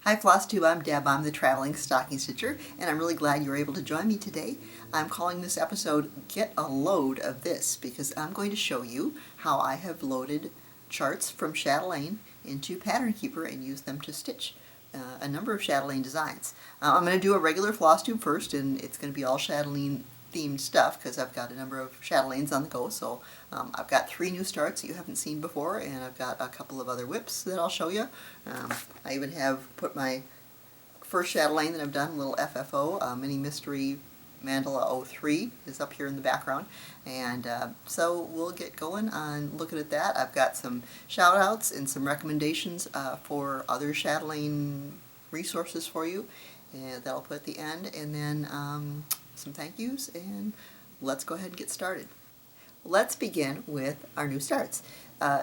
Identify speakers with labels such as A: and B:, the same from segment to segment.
A: Hi Flosstube, I'm Deb. I'm the Traveling Stocking Stitcher, and I'm really glad you were able to join me today. I'm calling this episode Get a Load of This because I'm going to show you how I have loaded charts from Chatelaine into Pattern Keeper and used them to stitch a number of Chatelaine designs. I'm going to do a regular Flosstube first, and it's going to be all Chatelaine themed stuff because I've got a number of Chatelaines on the go. So I've got 3 new starts that you haven't seen before, and I've got a couple of other WIPs that I'll show you. I even have put my first Chatelaine that I've done, a little FFO, Mini Mystery Mandala 03 is up here in the background, and so we'll get going on looking at that. I've got some shout outs and some recommendations for other Chatelaine resources for you that I'll put at the end, and then some thank yous, and let's go ahead and get started. Let's begin with our new starts.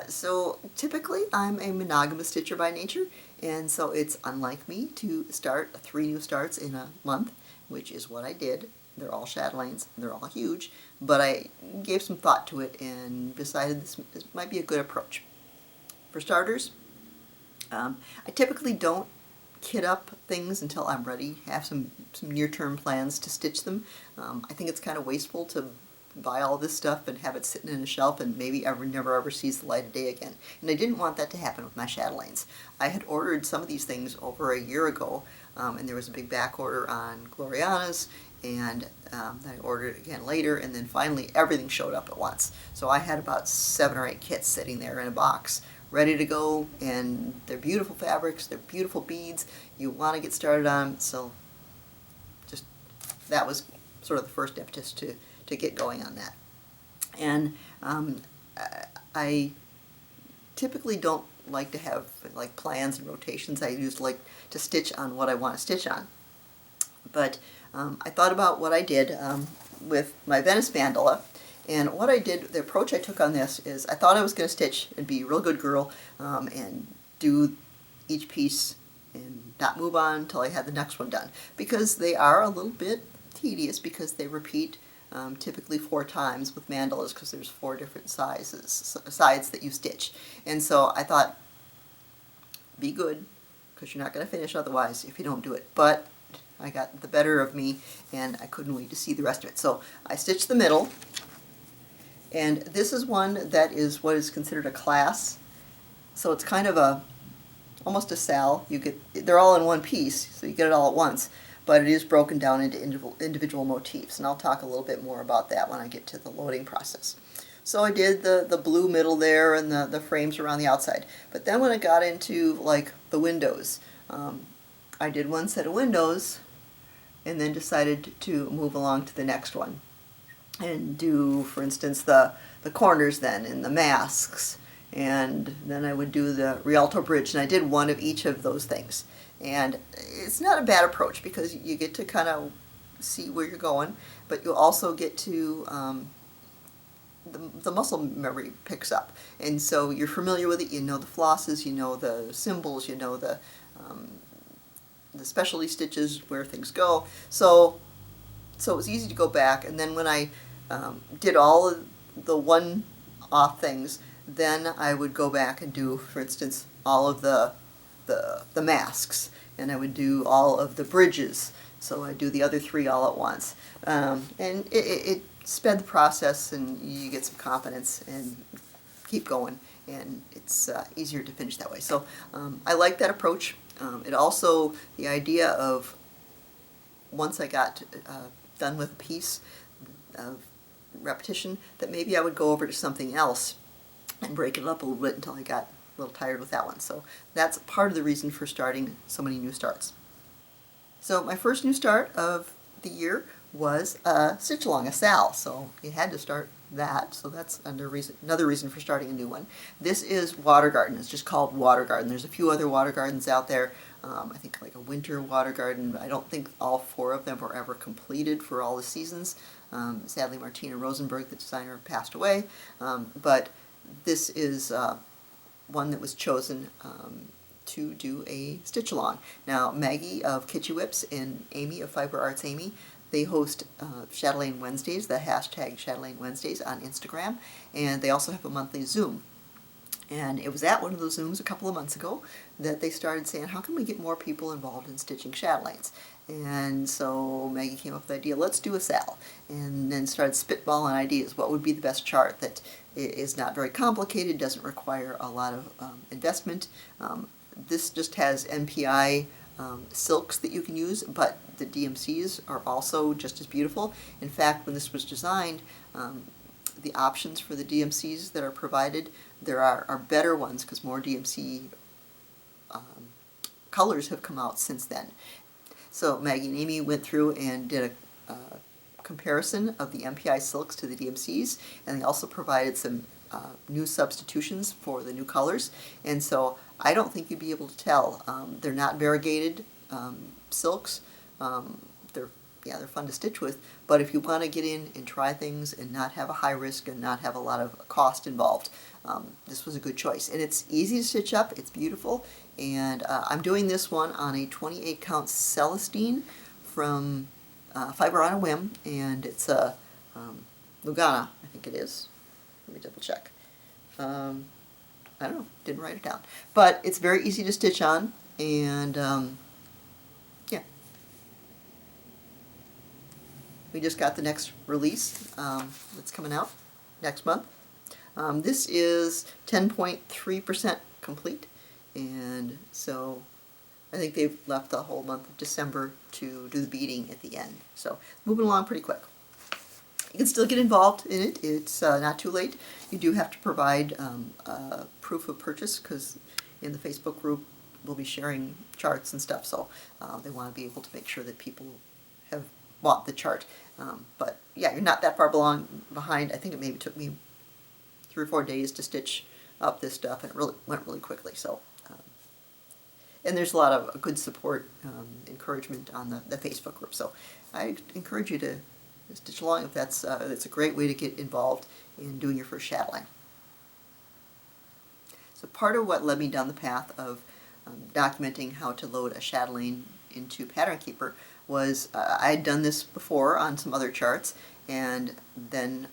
A: So typically I'm a monogamous stitcher by nature, and so it's unlike me to start 3 new starts in a month, which is what I did. They're all Chatelaines, they're all huge, but I gave some thought to it and decided this might be a good approach. For starters, I typically don't kit up things until I'm ready, have some near-term plans to stitch them. I think it's kind of wasteful to buy all this stuff and have it sitting in a shelf and maybe never ever sees the light of day again. And I didn't want that to happen with my Chatelaines. I had ordered some of these things over a year ago, and there was a big back order on Gloriana's, and I ordered it again later, and then finally everything showed up at once. So I had about 7 or 8 kits sitting there in a box ready to go, and they're beautiful fabrics, they're beautiful beads you want to get started on. So just that was sort of the first impetus to get going on that. And I typically don't like to have like plans and rotations. I just like to stitch on what I want to stitch on. But I thought about what I did with my Venice Mandala, and what I did, the approach I took on this is I thought I was going to stitch and be a real good girl and do each piece and not move on until I had the next one done, because they are a little bit tedious because they repeat typically 4 times with mandalas, because there's 4 different sides that you stitch. And so I thought, be good, because you're not going to finish otherwise if you don't do it. But I got the better of me, and I couldn't wait to see the rest of it. So I stitched the middle, and this is one that is what is considered a class. So it's kind of almost a sal. They're all in one piece, so you get it all at once. But it is broken down into individual motifs, and I'll talk a little bit more about that when I get to the loading process. So I did the blue middle there and the frames around the outside. But then when I got into like the windows, I did one set of windows and then decided to move along to the next one and do, for instance, the corners then and the masks, and then I would do the Rialto bridge, and I did one of each of those things. And it's not a bad approach because you get to kind of see where you're going, but you also get to, the muscle memory picks up. And so you're familiar with it, you know the flosses, you know the symbols, you know the specialty stitches, where things go. So it was easy to go back, and then when I did all of the one-off things, then I would go back and do, for instance, all of the masks, and I would do all of the bridges, so I do the other 3 all at once. And it sped the process, and you get some confidence and keep going, and it's easier to finish that way. So I like that approach. It also, the idea of once I got done with a piece of repetition, that maybe I would go over to something else and break it up a little bit until I got a little tired with that one. So that's part of the reason for starting so many new starts. So my first new start of the year was a stitch along, a sal, so you had to start that, so that's another reason for starting a new one. This is Watergarden. It's just called Watergarden. There's a few other Watergardens out there. I think like a winter Watergarden. I don't think all 4 of them were ever completed for all the seasons. Sadly, Martina Rosenberg, the designer, passed away, but this is one that was chosen to do a stitch along. Now, Maggie of Kitschy WIPs and Amy of Fiber Arts Amy, they host Chatelaine Wednesdays, the hashtag Chatelaine Wednesdays on Instagram, and they also have a monthly Zoom. And it was at one of those Zooms a couple of months ago that they started saying, how can we get more people involved in stitching chatelaines? And so Maggie came up with the idea, let's do a sale, and then started spitballing ideas. What would be the best chart that is not very complicated, doesn't require a lot of investment. This just has NPI silks that you can use, but the DMCs are also just as beautiful. In fact, when this was designed, the options for the DMCs that are provided, there are better ones because more DMC colors have come out since then. So Maggie and Amy went through and did a comparison of the MPI silks to the DMCs, and they also provided some new substitutions for the new colors. And so I don't think you'd be able to tell. They're not variegated silks. They're fun to stitch with, but if you want to get in and try things and not have a high risk and not have a lot of cost involved, this was a good choice. And it's easy to stitch up, it's beautiful, and I'm doing this one on a 28 count Celestine from Fiber on a Whim, and it's a Lugana, I think it is. Let me double check. I don't know, didn't write it down. But it's very easy to stitch on, and yeah. We just got the next release that's coming out next month. This is 10.3% complete, and so I think they've left the whole month of December to do the beading at the end. So moving along pretty quick. You can still get involved in it. It's not too late. You do have to provide proof of purchase because in the Facebook group we'll be sharing charts and stuff, so they want to be able to make sure that people have bought the chart. But yeah, you're not that far behind. I think it maybe took me 3 or 4 days to stitch up this stuff, and it really went really quickly. So, and there's a lot of good support, encouragement on the Facebook group. So I encourage you to stitch along if that's a great way to get involved in doing your first chatelaine. So part of what led me down the path of documenting how to load a chatelaine into Pattern Keeper was I had done this before on some other charts, and then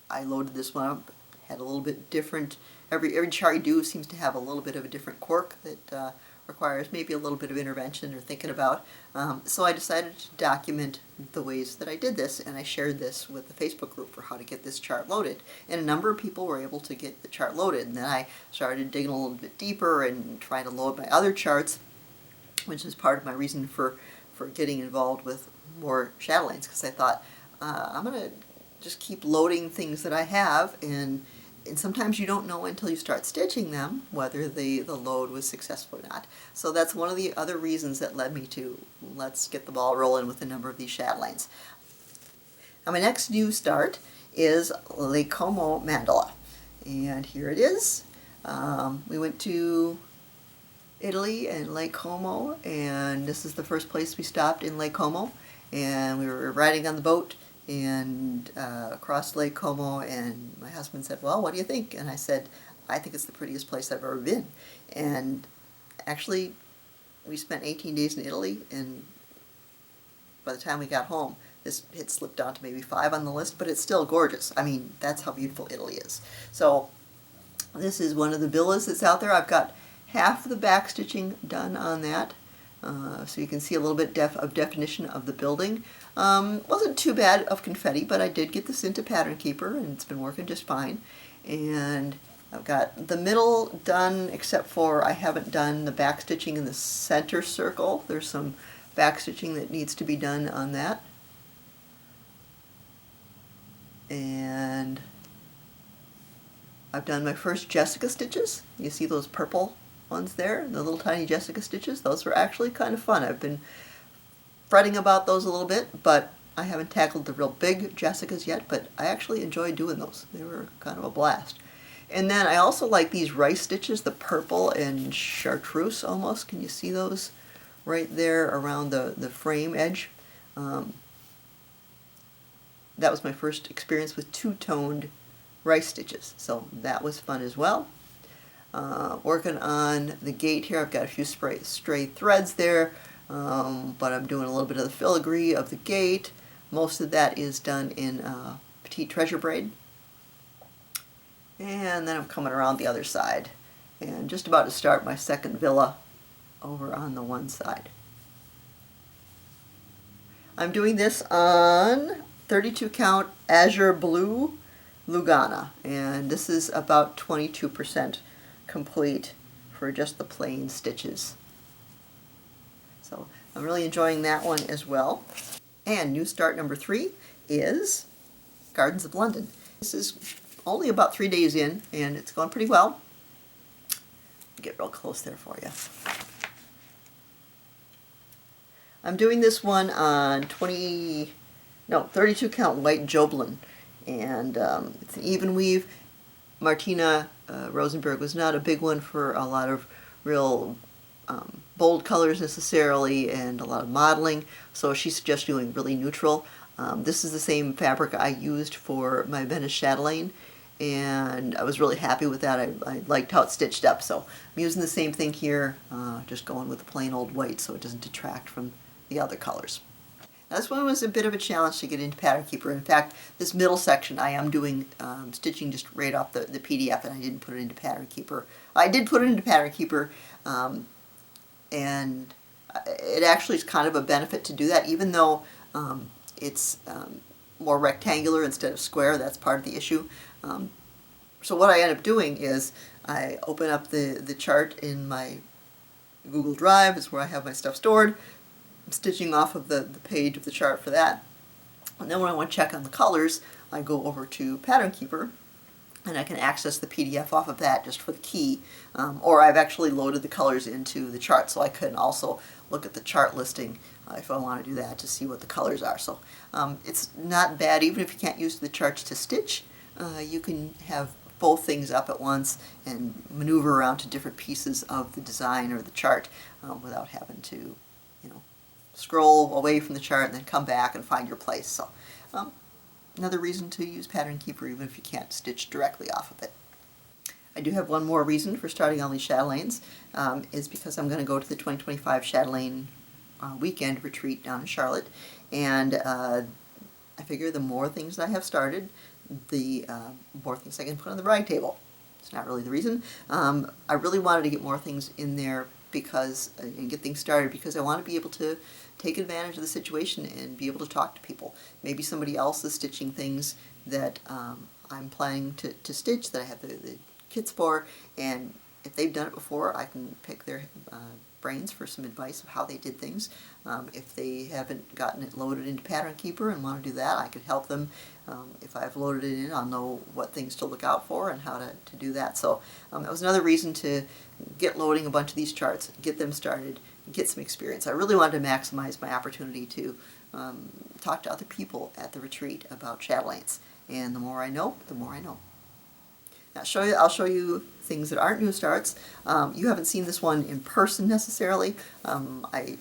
A: I loaded this one up. Had a little bit different. Every chart you do seems to have a little bit of a different quirk that requires maybe a little bit of intervention or thinking about. So I decided to document the ways that I did this, and I shared this with the Facebook group for how to get this chart loaded. And a number of people were able to get the chart loaded, and then I started digging a little bit deeper and trying to load my other charts, which is part of my reason for getting involved with more chatelaines, because I thought I'm going to just keep loading things that I have, and sometimes you don't know until you start stitching them whether the load was successful or not. So that's one of the other reasons that led me to let's get the ball rolling with a number of these chatelaines. Now my next new start is Lake Como Mandala, and here it is. We went to Italy and Lake Como, and this is the first place we stopped in Lake Como, and we were riding on the boat and across Lake Como, and my husband said, well, what do you think? And I said, I think it's the prettiest place I've ever been. And actually we spent 18 days in Italy, and by the time we got home this had slipped down to maybe 5 on the list, but it's still gorgeous. I mean, that's how beautiful Italy is. So this is one of the villas that's out there. I've got half the back stitching done on that. So you can see a little bit of definition of the building. Wasn't too bad of confetti, but I did get this into Pattern Keeper, and it's been working just fine. And I've got the middle done, except for I haven't done the back stitching in the center circle. There's some back stitching that needs to be done on that. And I've done my first Jessica stitches. You see those purple ones there, the little tiny Jessica stitches. Those were actually kind of fun. I've been fretting about those a little bit, but I haven't tackled the real big Jessicas yet, but I actually enjoyed doing those. They were kind of a blast. And then I also like these rice stitches, the purple and chartreuse almost. Can you see those right there around the frame edge? That was my first experience with two-toned rice stitches, so that was fun as well. Working on the gate here, I've got a few stray threads there, but I'm doing a little bit of the filigree of the gate. Most of that is done in petite treasure braid. And then I'm coming around the other side and just about to start my second villa over on the one side. I'm doing this on 32 count Azure Blue Lugana, and this is about 22% complete for just the plain stitches. So I'm really enjoying that one as well. And new start number 3 is Gardens of London. This is only about 3 days in, and it's going pretty well. Get real close there for you. I'm doing this one on 32 count white Joblin, and it's an even weave. Martina Rosenberg was not a big one for a lot of real bold colors necessarily and a lot of modeling, so she suggests doing really neutral. This is the same fabric I used for my Venice Chatelaine, and I was really happy with that. I liked how it stitched up, so I'm using the same thing here, just going with the plain old white so it doesn't detract from the other colors. Now, this one was a bit of a challenge to get into Pattern Keeper. In fact, this middle section I am doing stitching just right off the PDF, and I didn't put it into Pattern Keeper. I did put it into Pattern Keeper, and it actually is kind of a benefit to do that, even though it's more rectangular instead of square. That's part of the issue. So what I end up doing is I open up the chart in my Google Drive. It's where I have my stuff stored. I'm stitching off of the page of the chart for that. And then when I want to check on the colors, I go over to Pattern Keeper, and I can access the PDF off of that just for the key. Or I've actually loaded the colors into the chart, so I can also look at the chart listing if I want to do that to see what the colors are. So it's not bad, even if you can't use the charts to stitch. You can have both things up at once and maneuver around to different pieces of the design or the chart without having to, scroll away from the chart and then come back and find your place. So another reason to use Pattern Keeper even if you can't stitch directly off of it. I do have one more reason for starting on these Chatelaines, is because I'm going to go to the 2025 Chatelaine weekend retreat down in Charlotte, and I figure the more things I have started, the more things I can put on the bride table. It's not really the reason. I really wanted to get more things in there and get things started because I want to be able to take advantage of the situation and be able to talk to people. Maybe somebody else is stitching things that I'm planning to stitch, that I have the kits for, and if they've done it before, I can pick their brains for some advice of how they did things. If they haven't gotten it loaded into Pattern Keeper and want to do that, I could help them. If I've loaded it in, I'll know what things to look out for and how to do that. So that was another reason to get loading a bunch of these charts, get them started, get some experience. I really wanted to maximize my opportunity to talk to other people at the retreat about Chatelaines. And the more I know, the more I know. Now I'll show you things that aren't new starts. You haven't seen this one in person necessarily. I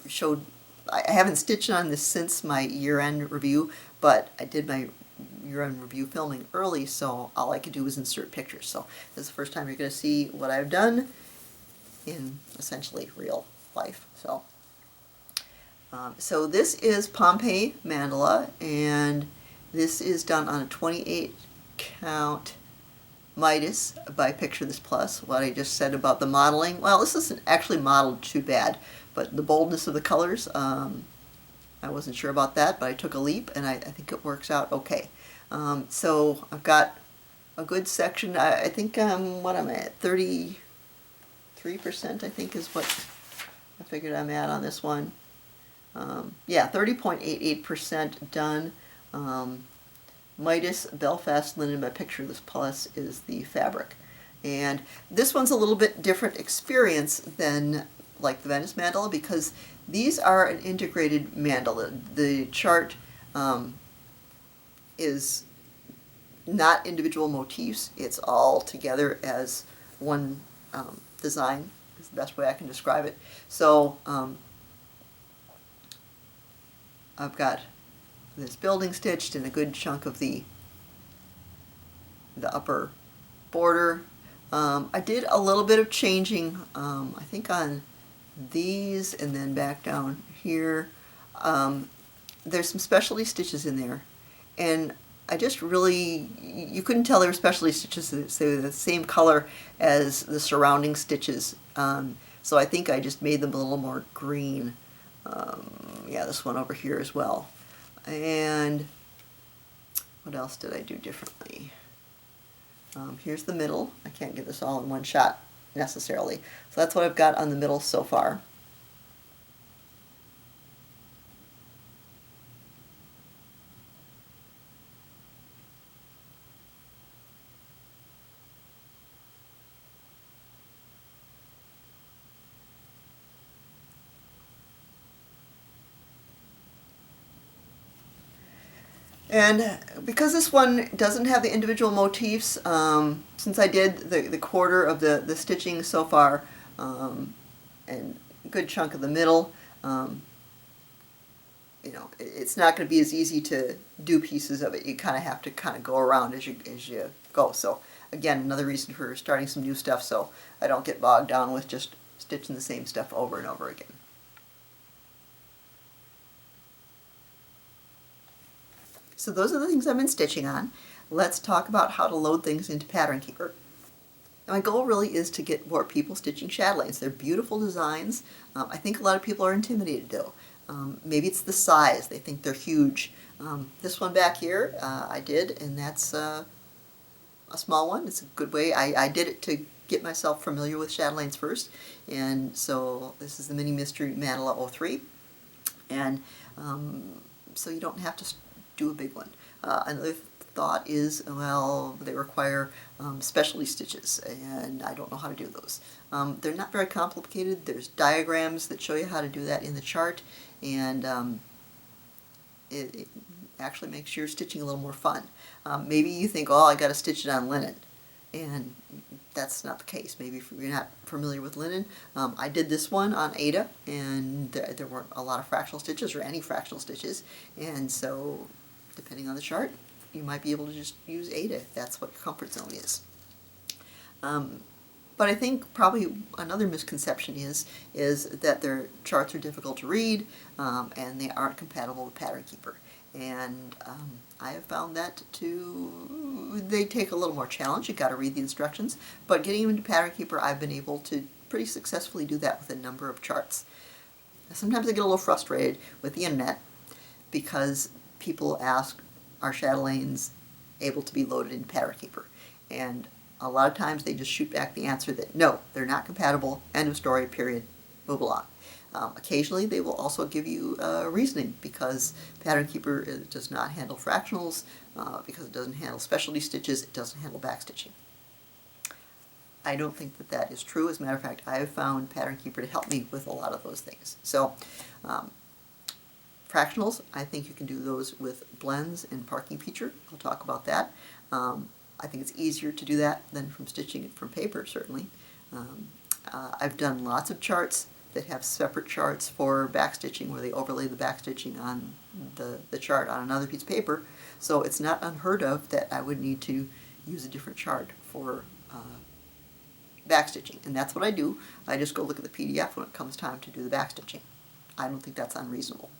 A: haven't stitched on this since my year-end review, but I did my year-end review filming early, so all I could do was insert pictures. So this is the first time you're going to see what I've done in essentially real life. So this is Pompeji Mandala, and this is done on a 28 count Midas by Picture This Plus. What I just said about the modeling, well, this isn't actually modeled too bad, but the boldness of the colors, I wasn't sure about that, but I took a leap and I think it works out okay. So I've got a good section. I think what I'm at, 33%, I think is what I figured I'm at on this one. Yeah, 30.88% done. Midas Belfast Linen by Picture This Plus is the fabric. And this one's a little bit different experience than like the Venice Mandala because these are an integrated mandala. The chart is not individual motifs. It's all together as one design is the best way I can describe it. So I've got this building stitched and a good chunk of the upper border. I did a little bit of changing, I think on these and then back down here. There's some specialty stitches in there, and I just really, you couldn't tell they were specialty stitches, they were the same color as the surrounding stitches. So I think I just made them a little more green. Yeah, this one over here as well. And what else did I do differently? Here's the middle. I can't get this all in one shot necessarily. So that's what I've got on the middle so far. And because this one doesn't have the individual motifs, since I did the quarter of the stitching so far, and a good chunk of the middle, you know, it's not going to be as easy to do pieces of it. You kind of have to kind of go around as you go. So again, another reason for starting some new stuff, so I don't get bogged down with just stitching the same stuff over and over again. So those are the things I've been stitching on. Let's talk about how to load things into Pattern Keeper. And my goal really is to get more people stitching chatelaines. They're beautiful designs. I think a lot of people are intimidated though. Maybe it's the size. They think they're huge. This one back here I did, and that's a small one. It's a good way. I did it to get myself familiar with chatelaines first. And so this is the Mini Mystery Mandala 03. And so you don't have to do a big one. Another thought is, well, they require specialty stitches, and I don't know how to do those. They're not very complicated. There's diagrams that show you how to do that in the chart, and it actually makes your stitching a little more fun. Maybe you think, oh, I got to stitch it on linen, and that's not the case. Maybe if you're not familiar with linen. I did this one on Ada, and there weren't a lot of fractional stitches or any fractional stitches, and so depending on the chart, you might be able to just use Ada if that's what your comfort zone is. But I think probably another misconception is that their charts are difficult to read, and they aren't compatible with Pattern Keeper. And I have found that they take a little more challenge. You've got to read the instructions, but getting them into Pattern Keeper, I've been able to pretty successfully do that with a number of charts. Sometimes I get a little frustrated with the internet because people ask, are chatelaines able to be loaded in Pattern Keeper? And a lot of times they just shoot back the answer that no, they're not compatible, end of story, period, move along. Occasionally they will also give you reasoning, because Pattern Keeper does not handle fractionals, because it doesn't handle specialty stitches, it doesn't handle backstitching. I don't think that that is true. As a matter of fact, I have found Pattern Keeper to help me with a lot of those things. So fractionals, I think you can do those with blends and parking feature. I'll talk about that. I think it's easier to do that than from stitching it from paper, certainly. I've done lots of charts that have separate charts for backstitching, where they overlay the backstitching on the chart on another piece of paper. So it's not unheard of that I would need to use a different chart for backstitching. And that's what I do. I just go look at the PDF when it comes time to do the backstitching. I don't think that's unreasonable.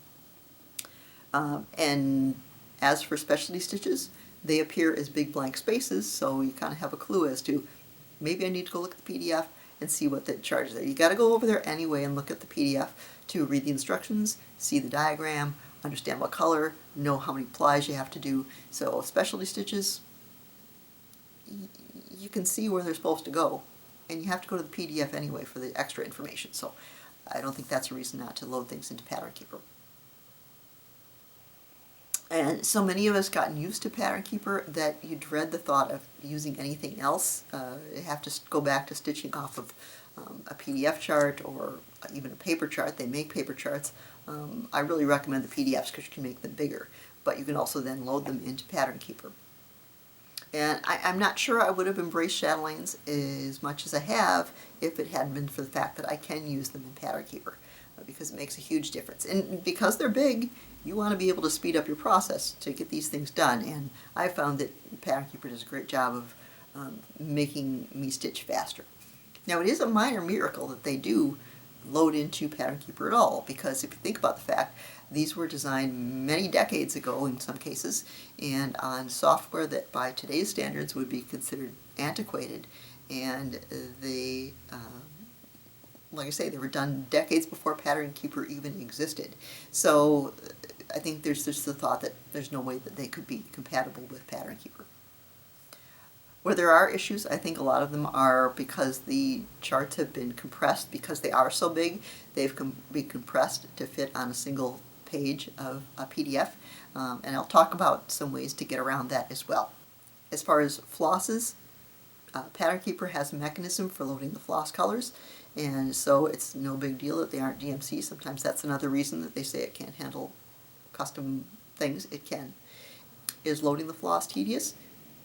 A: And as for specialty stitches, they appear as big blank spaces, so you kind of have a clue as to, maybe I need to go look at the PDF and see what the chart is there. You got to go over there anyway and look at the PDF to read the instructions, see the diagram, understand what color, know how many plies you have to do. So specialty stitches, you can see where they're supposed to go, and you have to go to the PDF anyway for the extra information. So I don't think that's a reason not to load things into Pattern Keeper. And so many of us gotten used to Pattern Keeper that you dread the thought of using anything else. You have to go back to stitching off of a PDF chart or even a paper chart. They make paper charts. I really recommend the PDFs because you can make them bigger, but you can also then load them into Pattern Keeper. And I'm not sure I would have embraced chatelaines as much as I have if it hadn't been for the fact that I can use them in Pattern Keeper, because it makes a huge difference. And because they're big, you want to be able to speed up your process to get these things done. And I found that Pattern Keeper does a great job of making me stitch faster. Now, it is a minor miracle that they do load into Pattern Keeper at all, because if you think about the fact, these were designed many decades ago in some cases, and on software that by today's standards would be considered antiquated, and they, like I say, they were done decades before Pattern Keeper even existed. So I think there's just the thought that there's no way that they could be compatible with Pattern Keeper. Where there are issues, I think a lot of them are because the charts have been compressed. Because they are so big, they've been compressed to fit on a single page of a PDF, and I'll talk about some ways to get around that as well. As far as flosses, Pattern Keeper has a mechanism for loading the floss colors, and so it's no big deal that they aren't DMC. Sometimes that's another reason that they say it can't handle custom things. It can. Is loading the floss tedious?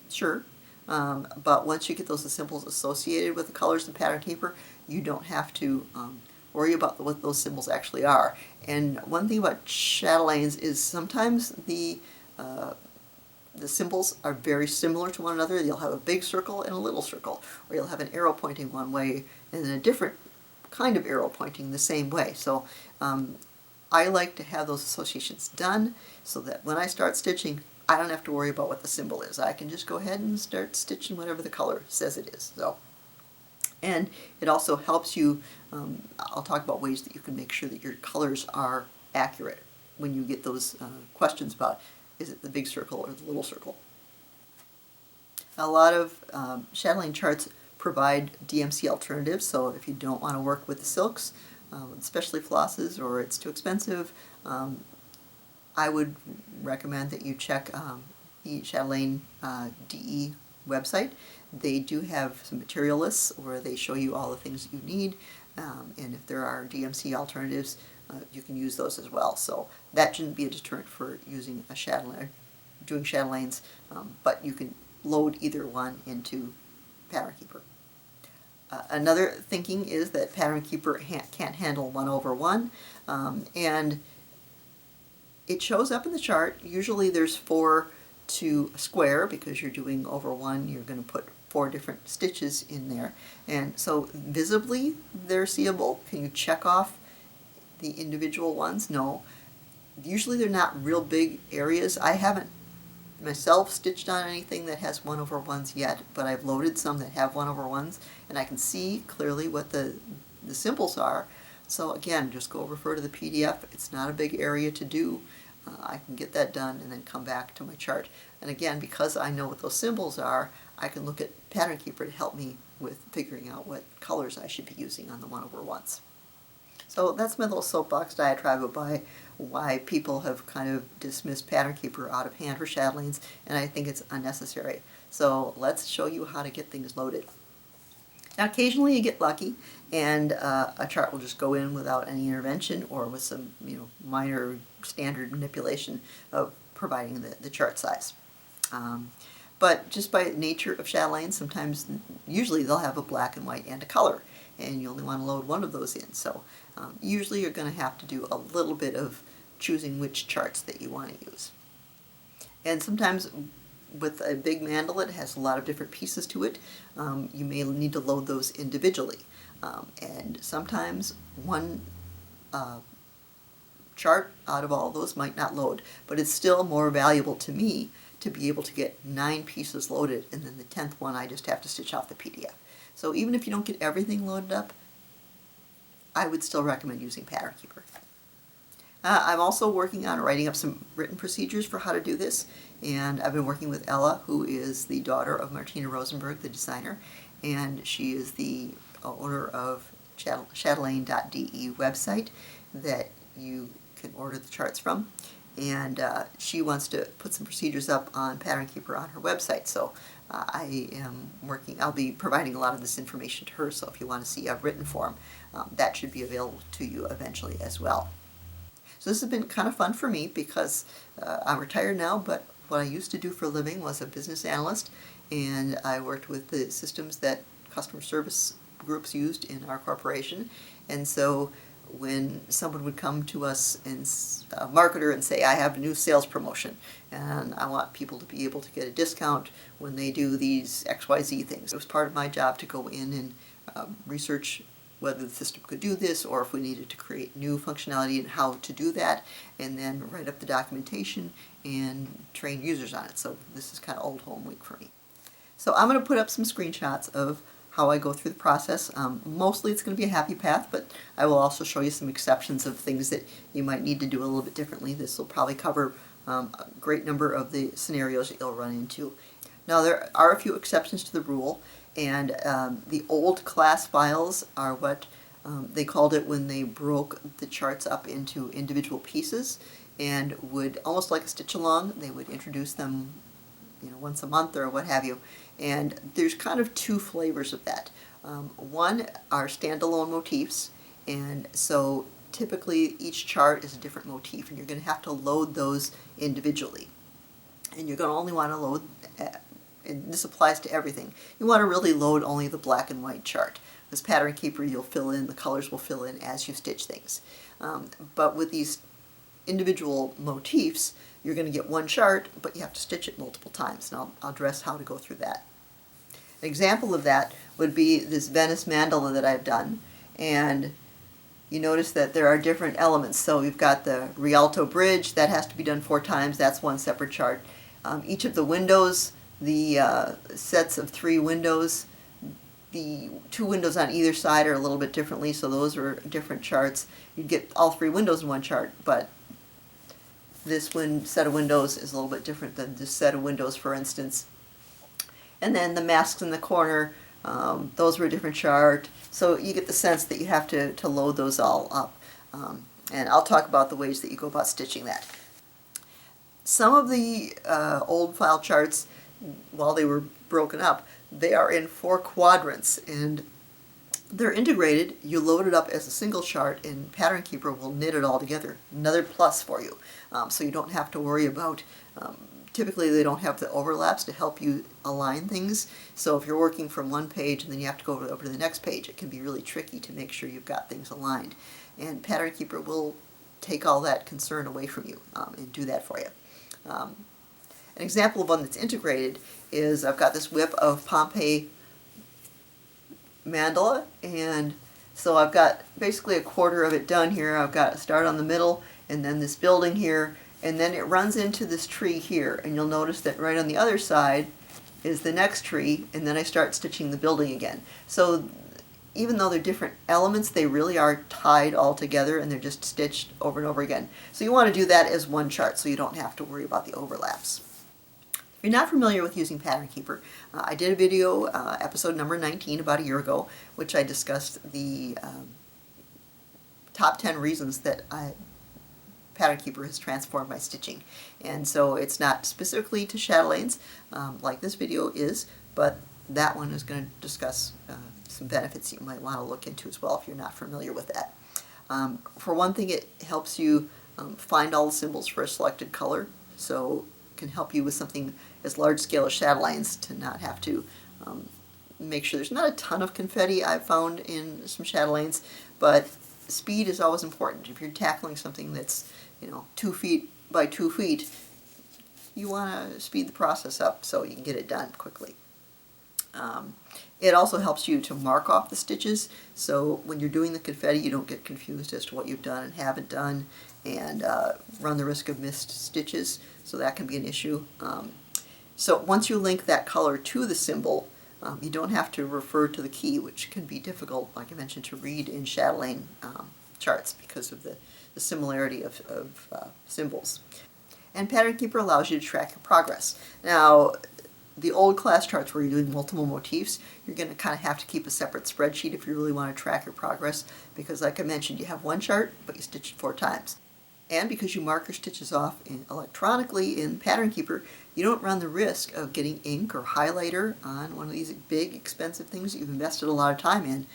A: Sure. But once you get those symbols associated with the colors in Pattern Keeper, you don't have to worry about what those symbols actually are. And one thing about Chatelaines is sometimes the symbols are very similar to one another. You'll have a big circle and a little circle, or you'll have an arrow pointing one way and then a different kind of arrow pointing the same way. So I like to have those associations done so that when I start stitching, I don't have to worry about what the symbol is. I can just go ahead and start stitching whatever the color says it is. So, and it also helps you, I'll talk about ways that you can make sure that your colors are accurate when you get those questions about, is it the big circle or the little circle? A lot of Chatelaine charts provide DMC alternatives, so if you don't want to work with the silks, especially flosses, or it's too expensive, I would recommend that you check the Chatelaine DE website. They do have some material lists where they show you all the things that you need, and if there are DMC alternatives, you can use those as well. So that shouldn't be a deterrent for using a Chatelaine, doing Chatelaines, but you can load either one into Pattern Keeper. Another thinking is that Pattern Keeper can't handle 1/1, and it shows up in the chart. Usually there's 4 to a square, because you're doing over 1, you're going to put 4 different stitches in there. And so visibly they're seeable. Can you check off the individual ones? No. Usually they're not real big areas. I haven't myself stitched on anything that has 1/1s yet, but I've loaded some that have 1/1s, and I can see clearly what the symbols are. So again, just go refer to the PDF. It's not a big area to do. I can get that done and then come back to my chart. And again, because I know what those symbols are, I can look at Pattern Keeper to help me with figuring out what colors I should be using on the 1/1s. So that's my little soapbox diatribe about why people have kind of dismissed Pattern Keeper out of hand for Chatelaines, and I think it's unnecessary. So let's show you how to get things loaded. Now occasionally you get lucky and a chart will just go in without any intervention, or with some minor standard manipulation of providing the chart size. But just by nature of Chatelaine, sometimes, usually they'll have a black and white and a color, and you only want to load one of those in. So usually you're going to have to do a little bit of choosing which charts that you want to use. And sometimes with a big mandala, it has a lot of different pieces to it. You may need to load those individually. And sometimes one chart out of all those might not load, but it's still more valuable to me to be able to get 9 pieces loaded, and then the 10th one I just have to stitch off the PDF. So even if you don't get everything loaded up, I would still recommend using Pattern Keeper. I'm also working on writing up some written procedures for how to do this, and I've been working with Ella, who is the daughter of Martina Rosenberg, the designer, and she is the owner of Chatelaine.de website that you can order the charts from, and she wants to put some procedures up on Pattern Keeper on her website. So I'll be providing a lot of this information to her, so if you want to see a written form, that should be available to you eventually as well. So this has been kind of fun for me because I'm retired now, but what I used to do for a living was a business analyst, and I worked with the systems that customer service groups used in our corporation. And so when someone would come to us, and a marketer, and say, I have a new sales promotion and I want people to be able to get a discount when they do these XYZ things, it was part of my job to go in and research whether the system could do this or if we needed to create new functionality and how to do that, and then write up the documentation and train users on it. So this is kind of old home week for me. So I'm going to put up some screenshots of how I go through the process. Mostly it's going to be a happy path, but I will also show you some exceptions of things that you might need to do a little bit differently. This will probably cover a great number of the scenarios that you'll run into. Now there are a few exceptions to the rule, and the old class files are what they called it when they broke the charts up into individual pieces and would, almost like a stitch along, they would introduce them once a month or what have you. And there's kind of two flavors of that. One are standalone motifs, and so typically each chart is a different motif, and you're going to have to load those individually. And you're going to only want to load, and this applies to everything, you want to really load only the black and white chart. As Pattern Keeper, you'll fill in, the colors will fill in as you stitch things. But with these individual motifs, you're going to get one chart, but you have to stitch it multiple times, and I'll address how to go through that. An example of that would be this Venice mandala that I've done, and you notice that there are different elements. So we've got the Rialto Bridge, that has to be done 4 times, that's one separate chart. Each of the windows, the sets of 3 windows, the 2 windows on either side are a little bit differently, so those are different charts. You'd get all 3 windows in one chart, but this set of windows is a little bit different than this set of windows, for instance. And then the masks in the corner, those were a different chart. So you get the sense that you have to load those all up. And I'll talk about the ways that you go about stitching that. Some of the old file charts, while they were broken up, they are in 4 quadrants, and they're integrated. You load it up as a single chart, and Pattern Keeper will knit it all together. Another plus for you. So you don't have to worry about, typically they don't have the overlaps to help you align things. So if you're working from one page and then you have to go over to the next page, it can be really tricky to make sure you've got things aligned. And Pattern Keeper will take all that concern away from you and do that for you. An example of one that's integrated is I've got this WIP of Pompeji mandala, and so I've got basically a quarter of it done here. I've got a start on the middle, and then this building here, and then it runs into this tree here, and you'll notice that right on the other side is the next tree, and then I start stitching the building again. So even though they're different elements, they really are tied all together, and they're just stitched over and over again. So you want to do that as one chart so you don't have to worry about the overlaps. If you're not familiar with using Pattern Keeper, I did a video, episode number 19, about a year ago, which I discussed the top 10 reasons that Pattern Keeper has transformed my stitching. And so it's not specifically to chatelaines, like this video is, but that one is going to discuss some benefits you might want to look into as well if you're not familiar with that. For one thing, it helps you find all the symbols for a selected color, so it can help you with something as large scale as chatelaines to not have to make sure there's not a ton of confetti I've found in some chatelaines, but speed is always important. If you're tackling something that's 2 feet by 2 feet, you want to speed the process up so you can get it done quickly. It also helps you to mark off the stitches, so when you're doing the confetti you don't get confused as to what you've done and haven't done, and run the risk of missed stitches, so that can be an issue. So once you link that color to the symbol, you don't have to refer to the key, which can be difficult, like I mentioned, to read in chatelaine charts because of the similarity of symbols. And Pattern Keeper allows you to track your progress. Now, the old class charts where you're doing multiple motifs, you're going to kind of have to keep a separate spreadsheet if you really want to track your progress, because like I mentioned, you have one chart, but you stitch it 4 times. And because you mark your stitches off electronically in Pattern Keeper, you don't run the risk of getting ink or highlighter on one of these big, expensive things that you've invested a lot of time in.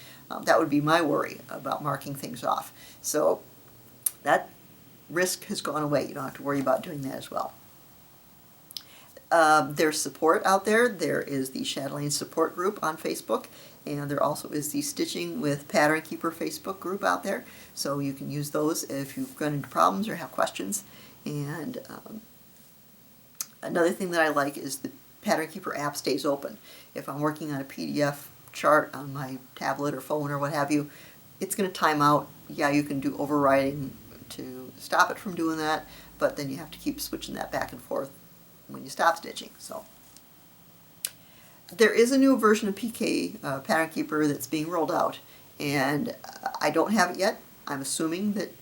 A: That would be my worry about marking things off. So that risk has gone away. You don't have to worry about doing that as well. There's support out there. There is the Chatelaine support group on Facebook, and there also is the Stitching with Pattern Keeper Facebook group out there, so you can use those if you've run into problems or have questions. And another thing that I like is the Pattern Keeper app stays open. If I'm working on a PDF chart on my tablet or phone or what have you, it's going to time out. Yeah, you can do overriding to stop it from doing that, but then you have to keep switching that back and forth when you stop stitching. So there is a new version of PK Pattern Keeper that's being rolled out, and I don't have it yet. I'm assuming that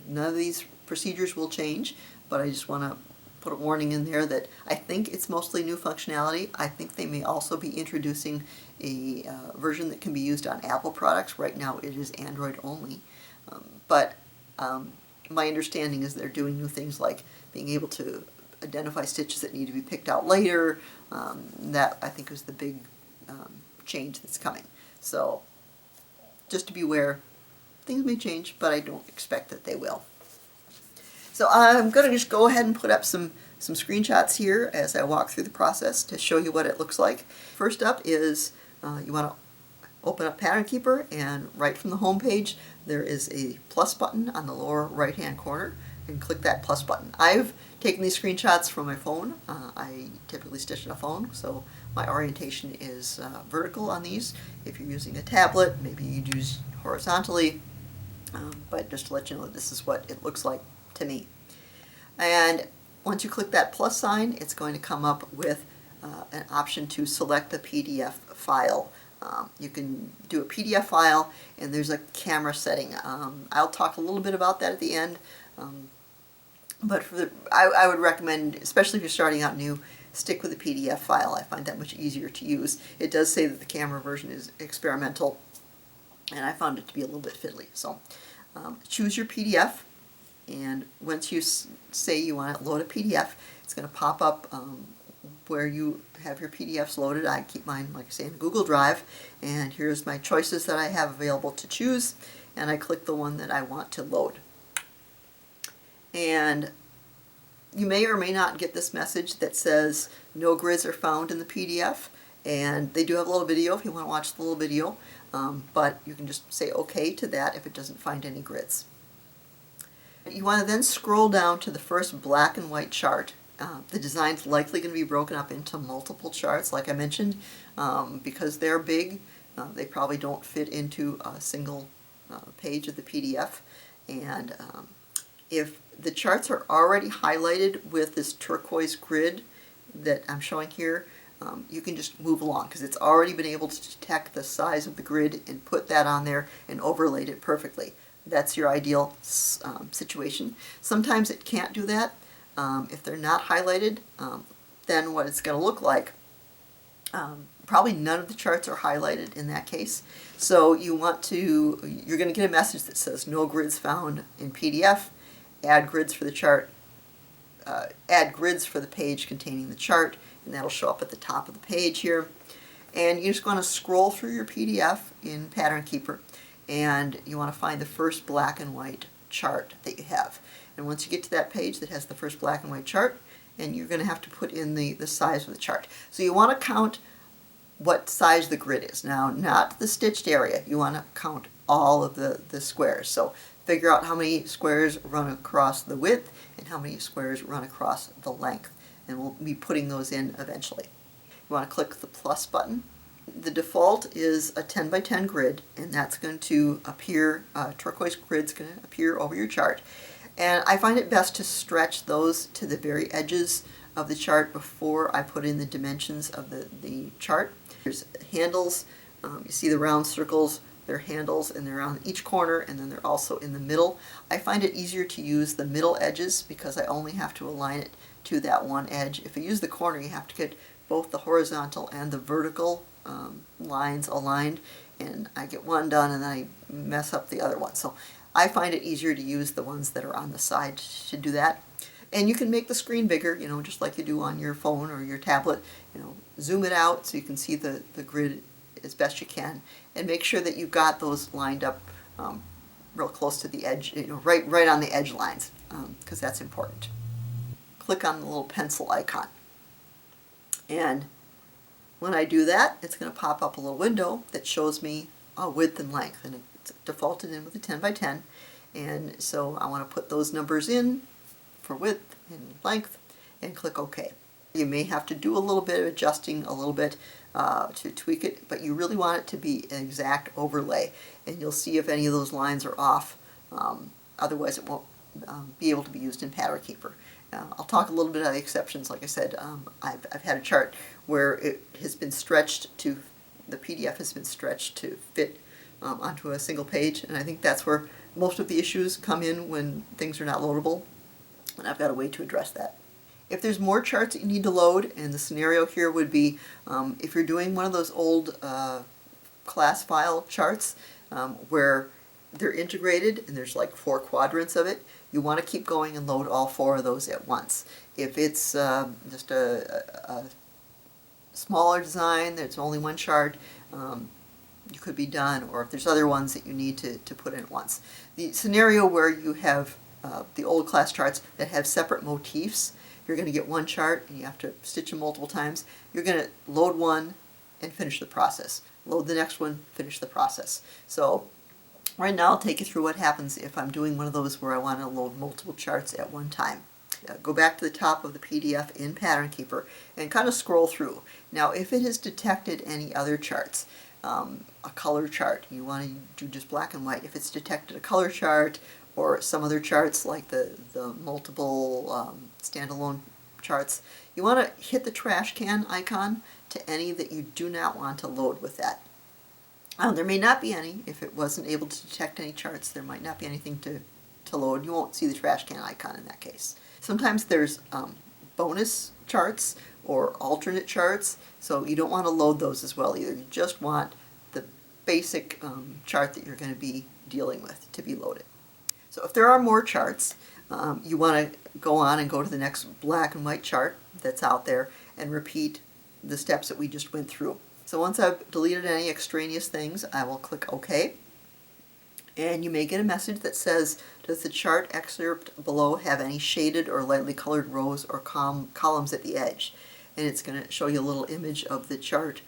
A: none of these procedures will change, but I just want to put a warning in there that I think it's mostly new functionality. I think they may also be introducing a version that can be used on Apple products. Right now it is Android only, but my understanding is they're doing new things like being able to identify stitches that need to be picked out later. That I think is the big change that's coming. So just to be aware, things may change, but I don't expect that they will. So I'm going to just go ahead and put up some screenshots here as I walk through the process to show you what it looks like. First up is you want to open up Pattern Keeper, and right from the home page there is a plus button on the lower right hand corner, and click that plus button. I've taken these screenshots from my phone. I typically stitch on a phone, so my orientation is vertical on these. If you're using a tablet, maybe you'd use horizontally, but just to let you know, this is what it looks like to me. And once you click that plus sign, it's going to come up with an option to select a PDF file. You can do a PDF file, and there's a camera setting. I'll talk a little bit about that at the end, but I would recommend, especially if you're starting out new, stick with a PDF file. I find that much easier to use. It does say that the camera version is experimental, and I found it to be a little bit fiddly. So choose your PDF. And once you say you want to load a PDF, it's going to pop up where you have your PDFs loaded. I keep mine, like I say, in Google Drive, and here's my choices that I have available to choose, and I click the one that I want to load. And you may or may not get this message that says no grids are found in the PDF, and they do have a little video if you want to watch the little video, but you can just say OK to that if it doesn't find any grids. You want to then scroll down to the first black and white chart. The design's likely going to be broken up into multiple charts, like I mentioned, because they're big. They probably don't fit into a single page of the PDF. And if the charts are already highlighted with this turquoise grid that I'm showing here, you can just move along because it's already been able to detect the size of the grid and put that on there and overlaid it perfectly. That's your ideal situation. Sometimes it can't do that. If they're not highlighted, then what it's going to look like, probably none of the charts are highlighted in that case. So you're going to get a message that says no grids found in PDF, add grids for the chart, add grids for the page containing the chart, and that'll show up at the top of the page here. And you're just going to scroll through your PDF in Pattern Keeper, and you want to find the first black and white chart that you have. And once you get to that page that has the first black and white chart, and you're going to have to put in the size of the chart. So you want to count what size the grid is. Now, not the stitched area. You want to count all of the squares. So figure out how many squares run across the width and how many squares run across the length. And we'll be putting those in eventually. You want to click the plus button. The default is a 10 by 10 grid, and that's going to appear, turquoise grid's going to appear over your chart. And I find it best to stretch those to the very edges of the chart before I put in the dimensions of the chart. There's handles, you see the round circles, they're handles, and they're on each corner, and then they're also in the middle. I find it easier to use the middle edges because I only have to align it to that one edge. If I use the corner, you have to get both the horizontal and the vertical lines aligned, and I get one done and then I mess up the other one. So I find it easier to use the ones that are on the side to do that. And you can make the screen bigger, just like you do on your phone or your tablet. Zoom it out so you can see the grid as best you can, and make sure that you've got those lined up real close to the edge, right on the edge lines, because that's important. Click on the little pencil icon, and when I do that, it's going to pop up a little window that shows me width and length, and it's defaulted in with a 10 by 10, and so I want to put those numbers in for width and length and click OK. You may have to do a little bit of adjusting a little bit to tweak it, but you really want it to be an exact overlay, and you'll see if any of those lines are off. Otherwise it won't be able to be used in Pattern Keeper. I'll talk a little bit about the exceptions. Like I said, I've had a chart where it has been stretched to, the PDF has been stretched to fit onto a single page, and I think that's where most of the issues come in when things are not loadable, and I've got a way to address that. If there's more charts that you need to load, and the scenario here would be if you're doing one of those old class file charts where they're integrated and there's like 4 quadrants of it, you want to keep going and load all 4 of those at once. If it's just a smaller design, there's only one chart, you could be done, or if there's other ones that you need to put in at once. The scenario where you have the old class charts that have separate motifs, you're going to get one chart and you have to stitch them multiple times. You're going to load one and finish the process. Load the next one, finish the process. So right now I'll take you through what happens if I'm doing one of those where I want to load multiple charts at one time. Go back to the top of the PDF in Pattern Keeper and kind of scroll through. Now if it has detected any other charts, a color chart, you want to do just black and white. If it's detected a color chart or some other charts like the multiple standalone charts, you want to hit the trash can icon to any that you do not want to load with that. There may not be any. If it wasn't able to detect any charts, there might not be anything to load. You won't see the trash can icon in that case. Sometimes there's bonus charts or alternate charts, so you don't want to load those as well either. You just want the basic chart that you're going to be dealing with to be loaded. So if there are more charts, you want to go on and go to the next black and white chart that's out there and repeat the steps that we just went through. So once I've deleted any extraneous things, I will click OK. And you may get a message that says, does the chart excerpt below have any shaded or lightly colored rows or columns at the edge? And it's going to show you a little image of the chart.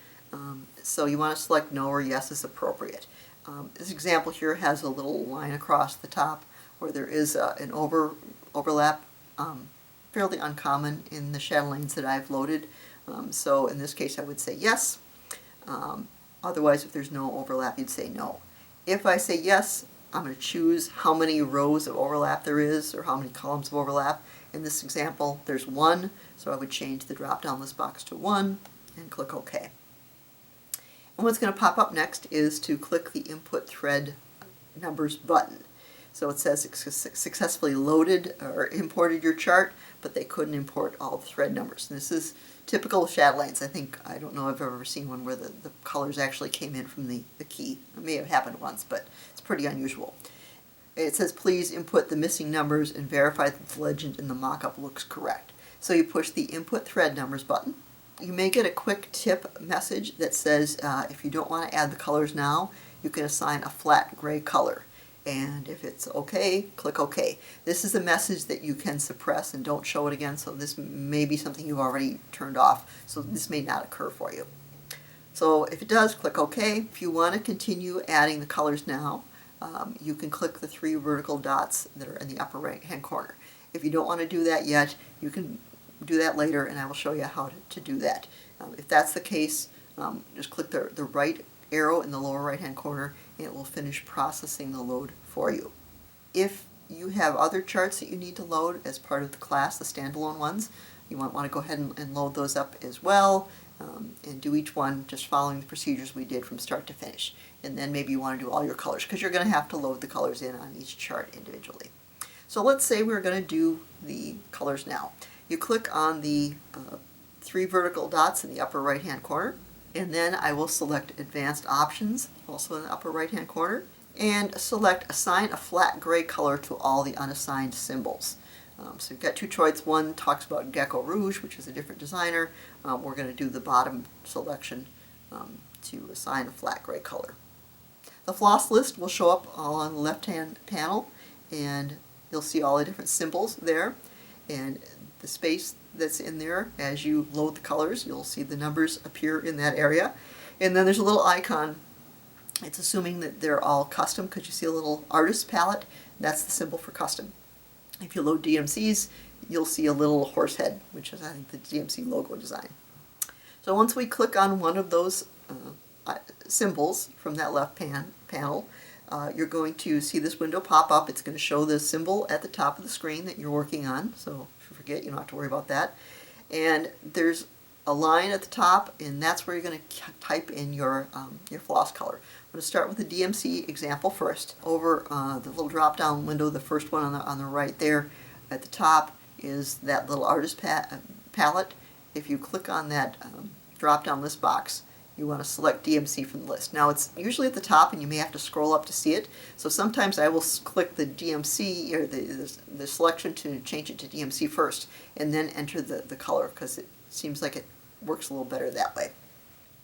A: So you want to select no or yes is appropriate. This example here has a little line across the top where there is an overlap, fairly uncommon in the Chatelaines that I've loaded. So in this case I would say yes. Otherwise, if there's no overlap, you'd say no. If I say yes, I'm going to choose how many rows of overlap there is or how many columns of overlap. In this example, there's 1, so I would change the drop-down list box to 1 and click OK. And what's going to pop up next is to click the Input Thread Numbers button. So it says it's successfully loaded or imported your chart, but they couldn't import all the thread numbers. And this is typical of Chatelaines. I don't know if I've ever seen one where the colors actually came in from the key. It may have happened once, but it's pretty unusual. It says please input the missing numbers and verify that the legend in the mock-up looks correct. So you push the Input Thread Numbers button. You may get a quick tip message that says if you don't want to add the colors now, you can assign a flat gray color. And if it's okay, click OK. This is a message that you can suppress and don't show it again, so this may be something you've already turned off, so this may not occur for you. So if it does, click OK. If you want to continue adding the colors now, you can click the 3 vertical dots that are in the upper right hand corner. If you don't want to do that yet, you can do that later and I will show you how to do that. If that's the case, just click the right arrow in the lower right hand corner and it will finish processing the load for you. If you have other charts that you need to load as part of the class, the standalone ones, you might want to go ahead and load those up as well and do each one just following the procedures we did from start to finish. And then maybe you want to do all your colors because you're going to have to load the colors in on each chart individually. So let's say we're going to do the colors now. You click on the 3 vertical dots in the upper right hand corner, and then I will select Advanced Options, also in the upper right hand corner, and select Assign a Flat Gray Color to all the unassigned symbols. So you've got 2 choices. One talks about Gecko Rouge, which is a different designer. We're going to do the bottom selection to assign a flat gray color. The floss list will show up all on the left hand panel, and you'll see all the different symbols there, and the space that's in there as you load the colors. You'll see the numbers appear in that area. And then there's a little icon. It's assuming that they're all custom because you see a little artist palette. That's the symbol for custom. If you load DMCs, you'll see a little horse head, which is I think the DMC logo design. So once we click on one of those symbols from that left panel, you're going to see this window pop up. It's going to show the symbol at the top of the screen that you're working on, so if you forget, you don't have to worry about that. And there's a line at the top, and that's where you're going to type in your floss color. I'm going to start with the DMC example first. Over the little drop-down window, the first one on the right there at the top is that little artist palette. If you click on that drop-down list box, you want to select DMC from the list. Now it's usually at the top and you may have to scroll up to see it, so sometimes I will click the DMC or the selection to change it to DMC first and then enter the color, because it seems like it works a little better that way.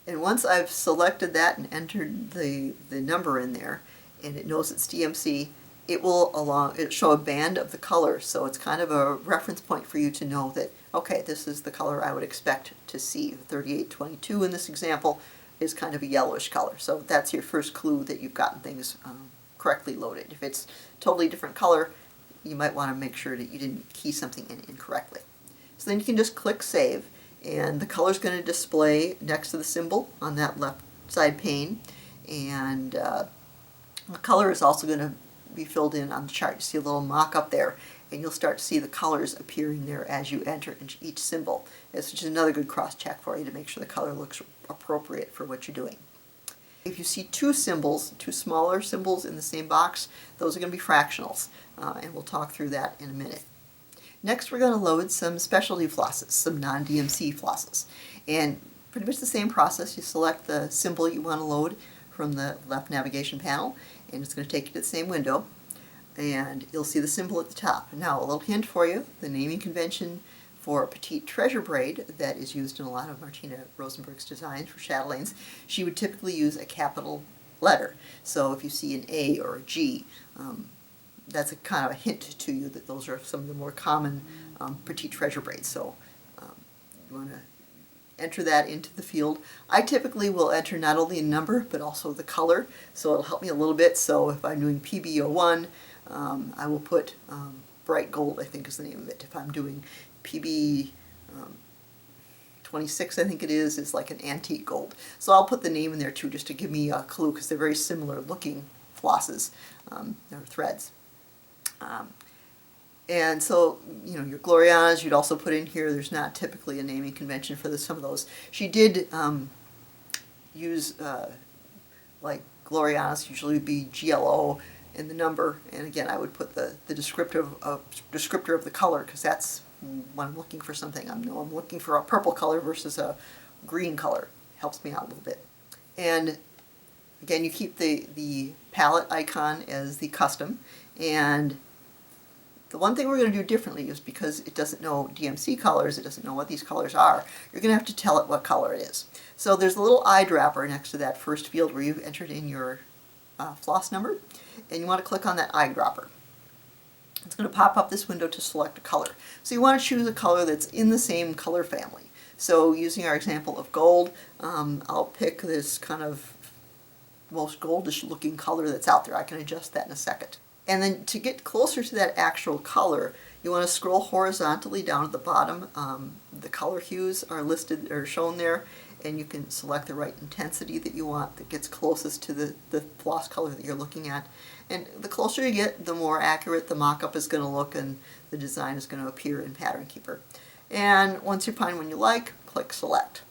A: And once I've selected that and entered the number in there and it knows it's DMC, it'll show a band of the color, so it's kind of a reference point for you to know that, okay, this is the color I would expect to see. 3822 in this example is kind of a yellowish color, so that's your first clue that you've gotten things correctly loaded. If it's a totally different color, you might want to make sure that you didn't key something in incorrectly. So then you can just click Save, and the color is going to display next to the symbol on that left side pane, and the color is also going to be filled in on the chart. You see a little mock-up there, and you'll start to see the colors appearing there as you enter each symbol. It's just another good cross-check for you to make sure the color looks appropriate for what you're doing. If you see two smaller symbols in the same box, those are going to be fractionals, and we'll talk through that in a minute. Next, we're going to load some specialty flosses, some non-DMC flosses. And pretty much the same process. You select the symbol you want to load from the left navigation panel, and it's going to take you to the same window, and you'll see the symbol at the top. Now, a little hint for you: the naming convention for a petite treasure braid that is used in a lot of Martina Rosenberg's designs for chatelaines, she would typically use a capital letter. So if you see an A or a G, that's a kind of a hint to you that those are some of the more common petite treasure braids. So you want to enter that into the field. I typically will enter not only a number but also the color, so it'll help me a little bit. So if I'm doing PB01, I will put bright gold, I think is the name of it. If I'm doing PB 26, I think it is, it's like an antique gold. So I'll put the name in there too, just to give me a clue, because they're very similar looking flosses, or threads. And so, you know, your Glorianas, you'd also put in here. There's not typically a naming convention for some of those. She did use, like Glorianas usually would be GLO in the number, and again, I would put the descriptor of the color, because that's when I'm looking for something. I'm looking for a purple color versus a green color. Helps me out a little bit. And again, you keep the palette icon as the custom, and the one thing we're going to do differently is, because it doesn't know DMC colors, it doesn't know what these colors are, you're going to have to tell it what color it is. So there's a little eyedropper next to that first field where you've entered in your floss number, and you want to click on that eyedropper. It's going to pop up this window to select a color. So you want to choose a color that's in the same color family. So using our example of gold, I'll pick this kind of most goldish looking color that's out there. I can adjust that in a second. And then to get closer to that actual color, you want to scroll horizontally down at the bottom. The color hues are listed or shown there, and you can select the right intensity that you want that gets closest to the floss color that you're looking at. And the closer you get, the more accurate the mock-up is going to look and the design is going to appear in Pattern Keeper. And once you find one you like, click Select.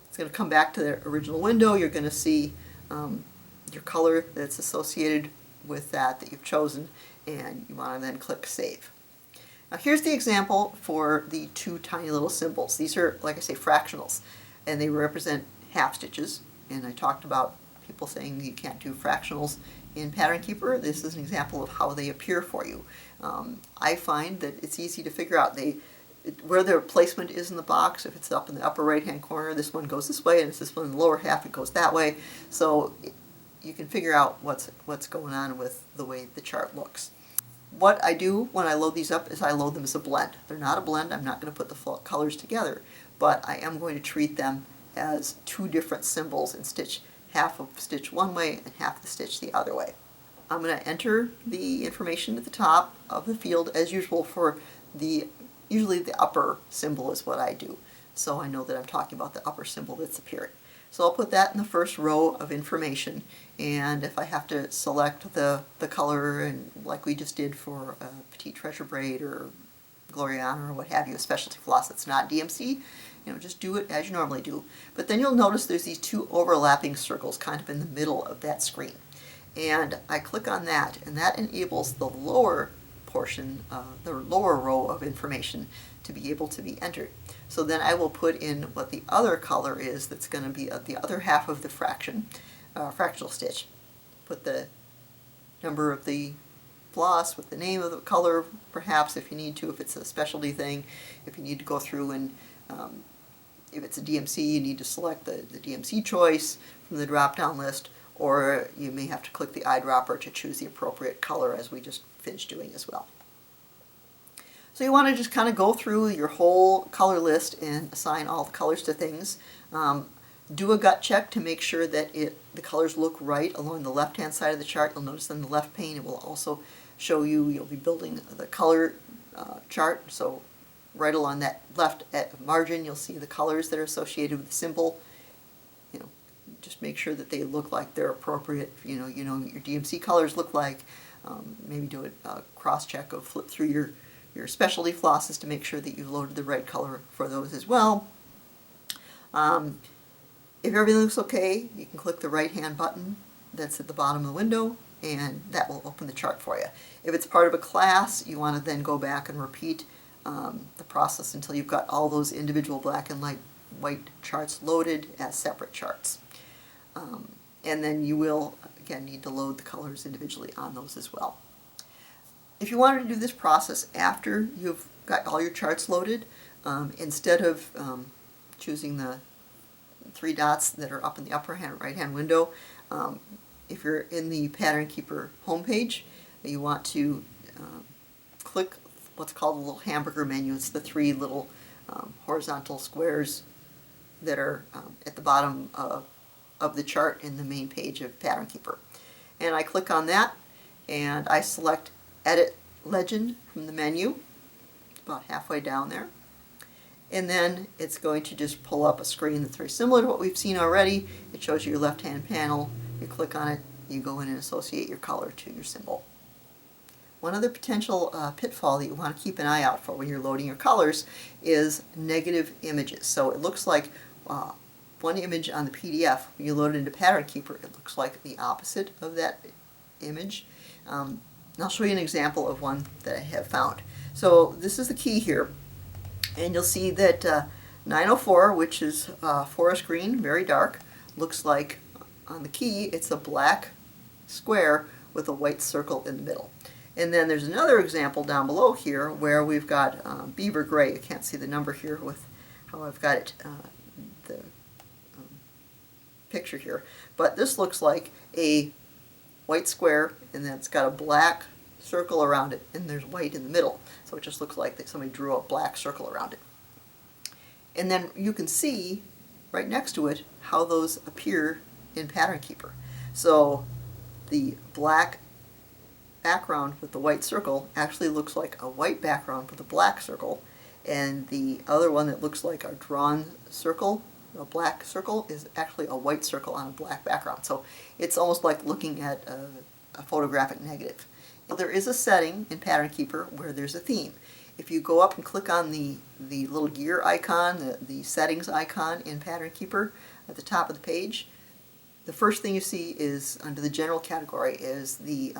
A: It's going to come back to the original window. You're going to see your color that's associated with that you've chosen, and you want to then click Save. Now here's the example for the two tiny little symbols. These are, like I say, fractionals, and they represent half stitches, and I talked about people saying you can't do fractionals in Pattern Keeper. This is an example of how they appear for you. I find that it's easy to figure out where their placement is in the box. If it's up in the upper right hand corner, this one goes this way, and if this one in the lower half, it goes that way. So you can figure out what's going on with the way the chart looks. What I do when I load these up is I load them as a blend. They're not a blend. I'm not going to put the colors together, but I am going to treat them as two different symbols and stitch half of the stitch one way and half the stitch the other way. I'm going to enter the information at the top of the field as usual for the usually the upper symbol is what I do. So I know that I'm talking about the upper symbol that's appearing. So I'll put that in the first row of information, and if I have to select the color, and like we just did for a Petite Treasure braid or Gloriana or what have you, a specialty floss that's not DMC, just do it as you normally do. But then you'll notice there's these two overlapping circles kind of in the middle of that screen. And I click on that, and that enables the lower portion, the lower row of information to be able to be entered. So then I will put in what the other color is that's going to be the other half of the fractional stitch. Put the number of the floss with the name of the color, perhaps, if you need to, if it's a specialty thing. If you need to go through and if it's a DMC, you need to select the DMC choice from the drop-down list, or you may have to click the eyedropper to choose the appropriate color, as we just finished doing as well. So you want to just kind of go through your whole color list and assign all the colors to things. Do a gut check to make sure that the colors look right along the left-hand side of the chart. You'll notice in the left pane it will also show you'll be building the color chart. So right along that left margin you'll see the colors that are associated with the symbol. Just make sure that they look like they're appropriate. You know what your DMC colors look like. Maybe do a cross-check of flip through your specialty flosses to make sure that you've loaded the right color for those as well. If everything looks okay, you can click the right-hand button that's at the bottom of the window, and that will open the chart for you. If it's part of a class, you want to then go back and repeat the process until you've got all those individual black and white charts loaded as separate charts. And then you will, again, need to load the colors individually on those as well. If you wanted to do this process after you've got all your charts loaded, instead of choosing the three dots that are up in the upper right-hand window, if you're in the Pattern Keeper homepage, you want to click what's called a little hamburger menu. It's the three little horizontal squares that are at the bottom of the chart in the main page of Pattern Keeper. And I click on that, and I select Edit Legend from the menu, about halfway down there. And then it's going to just pull up a screen that's very similar to what we've seen already. It shows you your left-hand panel. You click on it, you go in and associate your color to your symbol. One other potential pitfall that you want to keep an eye out for when you're loading your colors is negative images. So it looks like one image on the PDF, when you load it into Pattern Keeper, it looks like the opposite of that image. And I'll show you an example of one that I have found. So this is the key here, and you'll see that 904, which is forest green, very dark, looks like on the key it's a black square with a white circle in the middle. And then there's another example down below here where we've got beaver gray. I can't see the number here with how I've got it, the picture here, but this looks like a white square, and then it's got a black circle around it, and there's white in the middle. So it just looks like that somebody drew a black circle around it. And then you can see right next to it how those appear in Pattern Keeper. So the black background with the white circle actually looks like a white background with a black circle, and the other one that looks like a drawn circle, a black circle, is actually a white circle on a black background. So it's almost like looking at a photographic negative. Now, there is a setting in Pattern Keeper where there's a theme. If you go up and click on the little gear icon, the settings icon in Pattern Keeper at the top of the page, the first thing you see is, under the general category, is the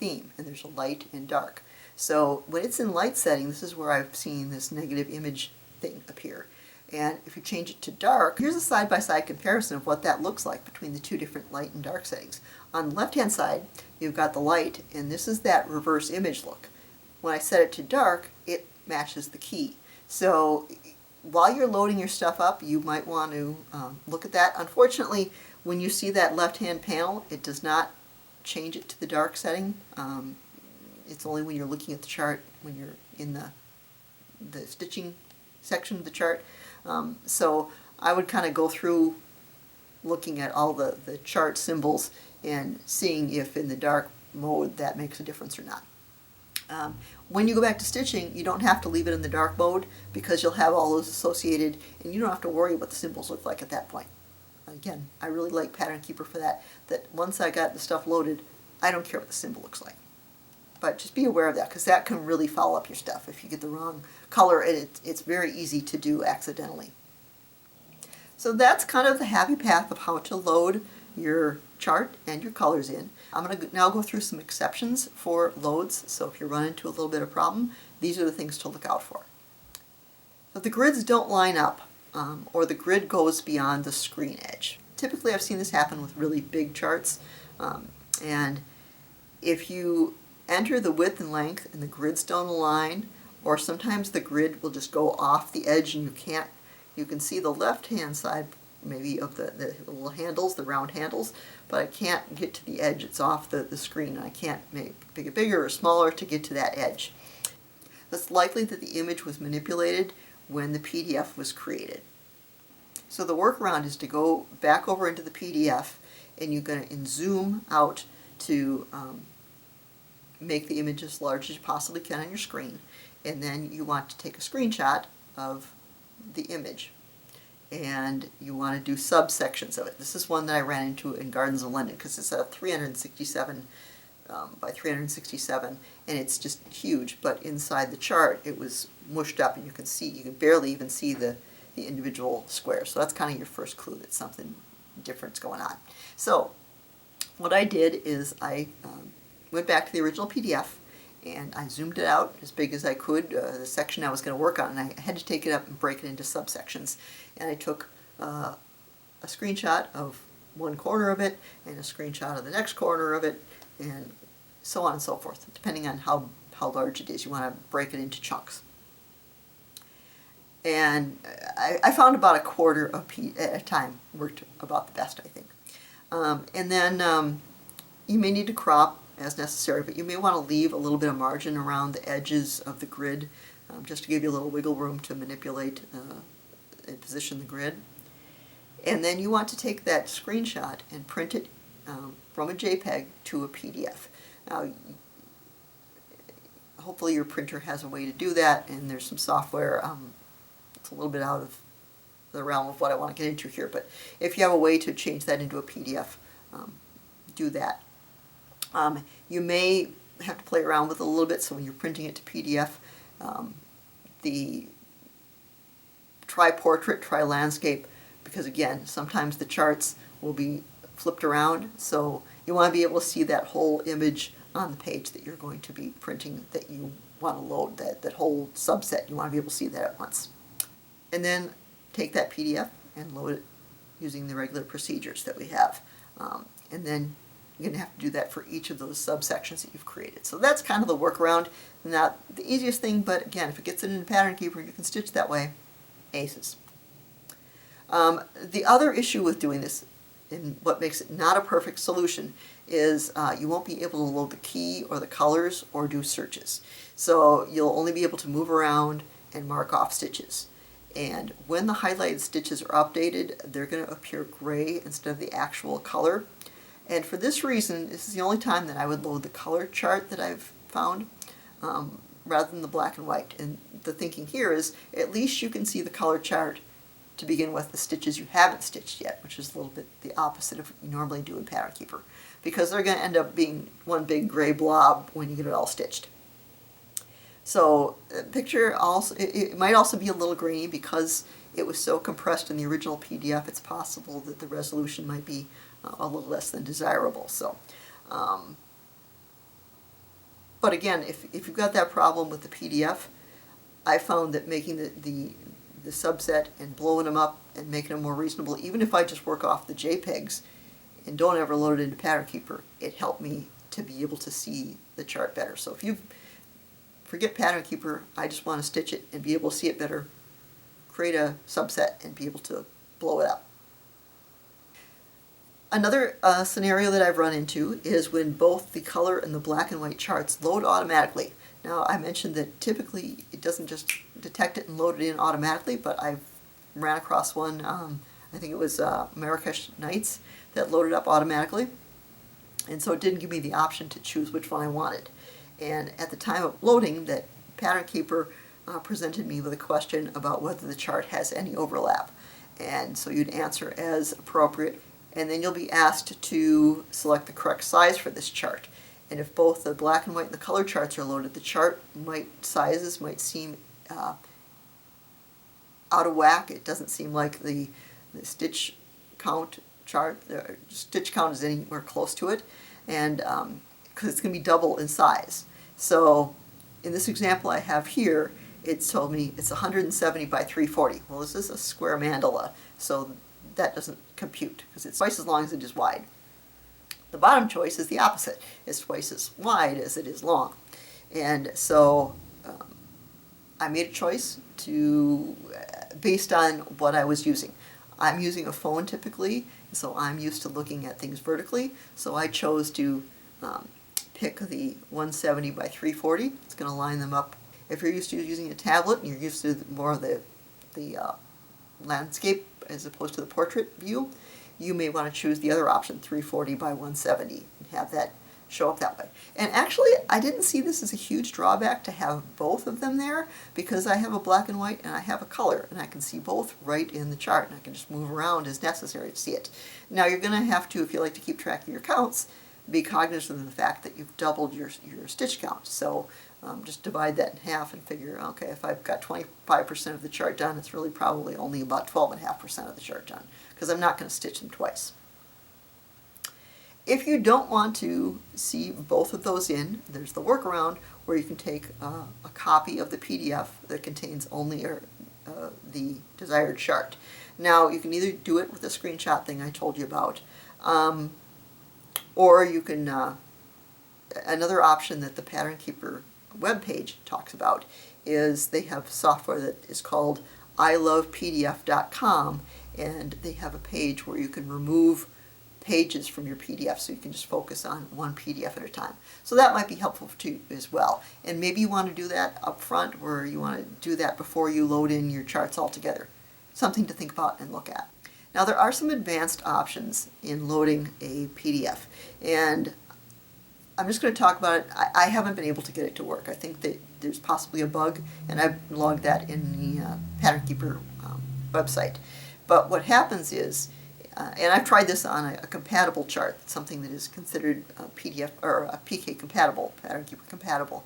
A: theme, and there's a light and dark. So when it's in light setting, this is where I've seen this negative image thing appear. And if you change it to dark, here's a side-by-side comparison of what that looks like between the two different light and dark settings. On the left-hand side, you've got the light, and this is that reverse image look. When I set it to dark, it matches the key. So while you're loading your stuff up, you might want to look at that. Unfortunately, when you see that left-hand panel, it does not change it to the dark setting. It's only when you're looking at the chart, when you're in the stitching section of the chart. So I would kind of go through looking at all the chart symbols and seeing if in the dark mode that makes a difference or not. When you go back to stitching, you don't have to leave it in the dark mode because you'll have all those associated, and you don't have to worry what the symbols look like at that point. Again, I really like Pattern Keeper for that once I got the stuff loaded, I don't care what the symbol looks like. But just be aware of that, because that can really foul up your stuff if you get the wrong color, and it's very easy to do accidentally. So that's kind of the happy path of how to load your chart and your colors in. I'm going to now go through some exceptions for loads, so if you run into a little bit of problem, these are the things to look out for. If the grids don't line up, or the grid goes beyond the screen edge. Typically I've seen this happen with really big charts, and if you enter the width and length and the grids don't align, or sometimes the grid will just go off the edge and you can see the left hand side maybe of the little handles, the round handles, but I can't get to the edge, it's off the screen, and I can't make it bigger or smaller to get to that edge. It's likely that the image was manipulated when the PDF was created. So the workaround is to go back over into the PDF, and you're going to zoom out to make the image as large as you possibly can on your screen, and then you want to take a screenshot of the image, and you want to do subsections of it. This is one that I ran into in Gardens of London because it's a 367 by 367, and it's just huge, but inside the chart it was mushed up, and you can barely even see the individual squares. So that's kind of your first clue that something different's going on. So what I did is I went back to the original PDF, and I zoomed it out as big as I could, the section I was going to work on, and I had to take it up and break it into subsections. And I took a screenshot of one corner of it, and a screenshot of the next corner of it, and so on and so forth. Depending on how large it is, you want to break it into chunks. And I found about a quarter at a time worked about the best, I think. And then you may need to crop as necessary, but you may want to leave a little bit of margin around the edges of the grid, just to give you a little wiggle room to manipulate and position the grid. And then you want to take that screenshot and print it from a JPEG to a PDF. Now, hopefully your printer has a way to do that, and there's some software. It's a little bit out of the realm of what I want to get into here, but if you have a way to change that into a PDF, do that. You may have to play around with it a little bit, so when you're printing it to PDF, try portrait, try landscape, because again, sometimes the charts will be flipped around, so you want to be able to see that whole image on the page that you're going to be printing, that you want to load, that whole subset. You want to be able to see that at once. And then take that PDF and load it using the regular procedures that we have. And then you're going to have to do that for each of those subsections that you've created. So that's kind of the workaround. Not the easiest thing, but again, if it gets it in Pattern Keeper and you can stitch that way, aces. The other issue with doing this, and what makes it not a perfect solution, is you won't be able to load the key or the colors or do searches. So you'll only be able to move around and mark off stitches. And when the highlighted stitches are updated, they're going to appear gray instead of the actual color. And for this reason, this is the only time that I would load the color chart that I've found, rather than the black and white. And the thinking here is, at least you can see the color chart to begin with, the stitches you haven't stitched yet, which is a little bit the opposite of what you normally do in Pattern Keeper, because they're going to end up being one big gray blob when you get it all stitched. So picture also, it might also be a little grainy because it was so compressed in the original PDF. It's possible that the resolution might be a little less than desirable. So, but again, if you've got that problem with the PDF, I found that making the subset and blowing them up and making them more reasonable, even if I just work off the JPEGs and don't ever load it into Pattern Keeper, it helped me to be able to see the chart better. So if you forget Pattern Keeper, I just want to stitch it and be able to see it better, create a subset and be able to blow it up. Another scenario that I've run into is when both the color and the black and white charts load automatically. Now, I mentioned that typically it doesn't just detect it and load it in automatically, but I've ran across one, I think it was Marrakesh Nights, that loaded up automatically. And so it didn't give me the option to choose which one I wanted. And at the time of loading, that Pattern Keeper presented me with a question about whether the chart has any overlap. And so you'd answer as appropriate, and then you'll be asked to select the correct size for this chart. And if both the black and white and the color charts are loaded, the sizes might seem out of whack. It doesn't seem like the stitch count chart, the stitch count is anywhere close to it, and because it's going to be double in size. So in this example I have here, it's told me it's 170 by 340. Well, this is a square mandala, so that doesn't compute because it's twice as long as it is wide. The bottom choice is the opposite. It's twice as wide as it is long. And so I made a choice based on what I was using. I'm using a phone typically, so I'm used to looking at things vertically, so I chose to pick the 170 by 340. It's going to line them up. If you're used to using a tablet and you're used to more of the landscape as opposed to the portrait view, you may want to choose the other option, 340 by 170, and have that show up that way. And actually, I didn't see this as a huge drawback to have both of them there, because I have a black and white and I have a color, and I can see both right in the chart, and I can just move around as necessary to see it. Now you're going to have to, if you like to keep track of your counts, be cognizant of the fact that you've doubled your stitch count. So just divide that in half and figure, okay, if I've got 25% of the chart done, it's really probably only about 12.5% of the chart done, because I'm not going to stitch them twice. If you don't want to see both of those in, there's the workaround where you can take a copy of the PDF that contains only the desired chart. Now, you can either do it with the screenshot thing I told you about, or you can, another option that the Pattern Keeper webpage talks about is they have software that is called ilovepdf.com, and they have a page where you can remove pages from your PDF, so you can just focus on one PDF at a time. So that might be helpful to you as well. And maybe you want to do that up front, or you want to do that before you load in your charts altogether. Something to think about and look at. Now, there are some advanced options in loading a PDF, and I'm just going to talk about it. I haven't been able to get it to work. I think that there's possibly a bug, and I've logged that in the Pattern Keeper website. But what happens is, and I've tried this on a compatible chart, something that is considered a PDF or a PK compatible, Pattern Keeper compatible.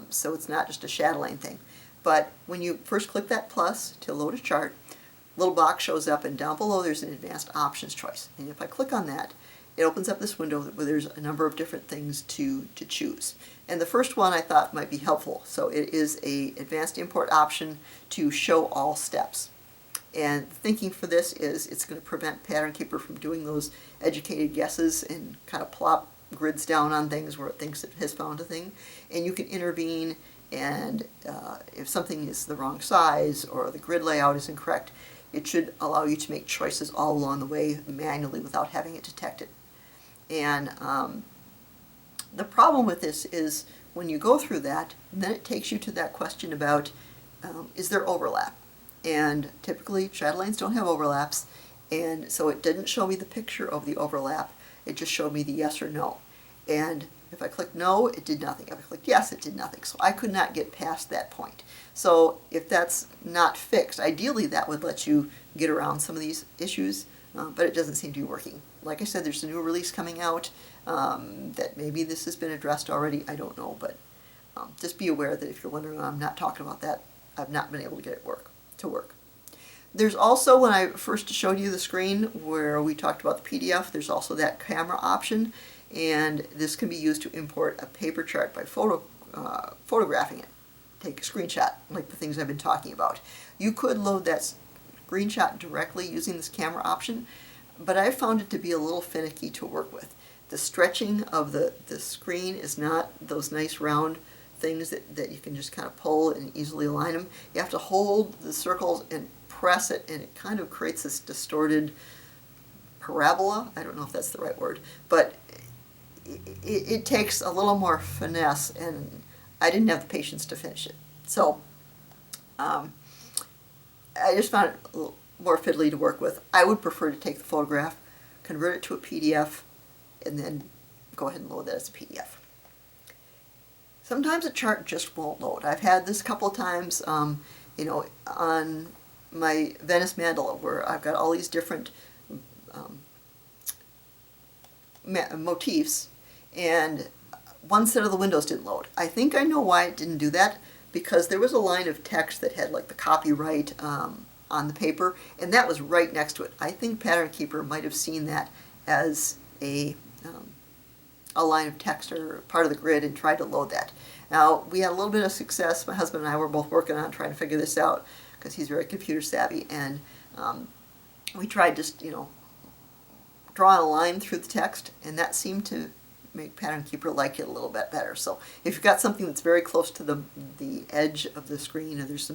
A: So it's not just a Chatelaine thing. But when you first click that plus to load a chart, a little box shows up, and down below there's an advanced options choice. And if I click on that, it opens up this window where there's a number of different things to choose. And the first one I thought might be helpful. So it is a advanced import option to show all steps. And the thinking for this is it's going to prevent Pattern Keeper from doing those educated guesses and kind of plop grids down on things where it thinks it has found a thing. And you can intervene, and if something is the wrong size or the grid layout is incorrect, it should allow you to make choices all along the way manually without having it detected. And the problem with this is when you go through that, then it takes you to that question about is there overlap? And typically Chatelaines don't have overlaps, and so it didn't show me the picture of the overlap. It just showed me the yes or no. And if I clicked no, it did nothing. If I clicked yes, it did nothing. So I could not get past that point. So if that's not fixed, ideally that would let you get around some of these issues, but it doesn't seem to be working. Like I said, there's a new release coming out that maybe this has been addressed already. I don't know, but just be aware that if you're wondering, I'm not talking about that, I've not been able to get it to work. There's also, when I first showed you the screen where we talked about the PDF, there's also that camera option, and this can be used to import a paper chart by photographing it. Take a screenshot, like the things I've been talking about. You could load that screenshot directly using this camera option, but I found it to be a little finicky to work with. The stretching of the screen is not those nice round things that you can just kind of pull and easily align them. You have to hold the circles and press it, and it kind of creates this distorted parabola. I don't know if that's the right word, but it takes a little more finesse, and I didn't have the patience to finish it. So I just found it a little more fiddly to work with. I would prefer to take the photograph, convert it to a PDF, and then go ahead and load that as a PDF. Sometimes a chart just won't load. I've had this a couple of times, you know, on my Venice mandala, where I've got all these different motifs, and one set of the windows didn't load. I think I know why it didn't do that, because there was a line of text that had like the copyright on the paper, and that was right next to it. I think Pattern Keeper might have seen that as a line of text or part of the grid and tried to load that. Now, we had a little bit of success. My husband and I were both working on trying to figure this out, because he's very computer savvy, and we tried just, you know, drawing a line through the text, and that seemed to make Pattern Keeper like it a little bit better. So if you've got something that's very close to the edge of the screen, or there's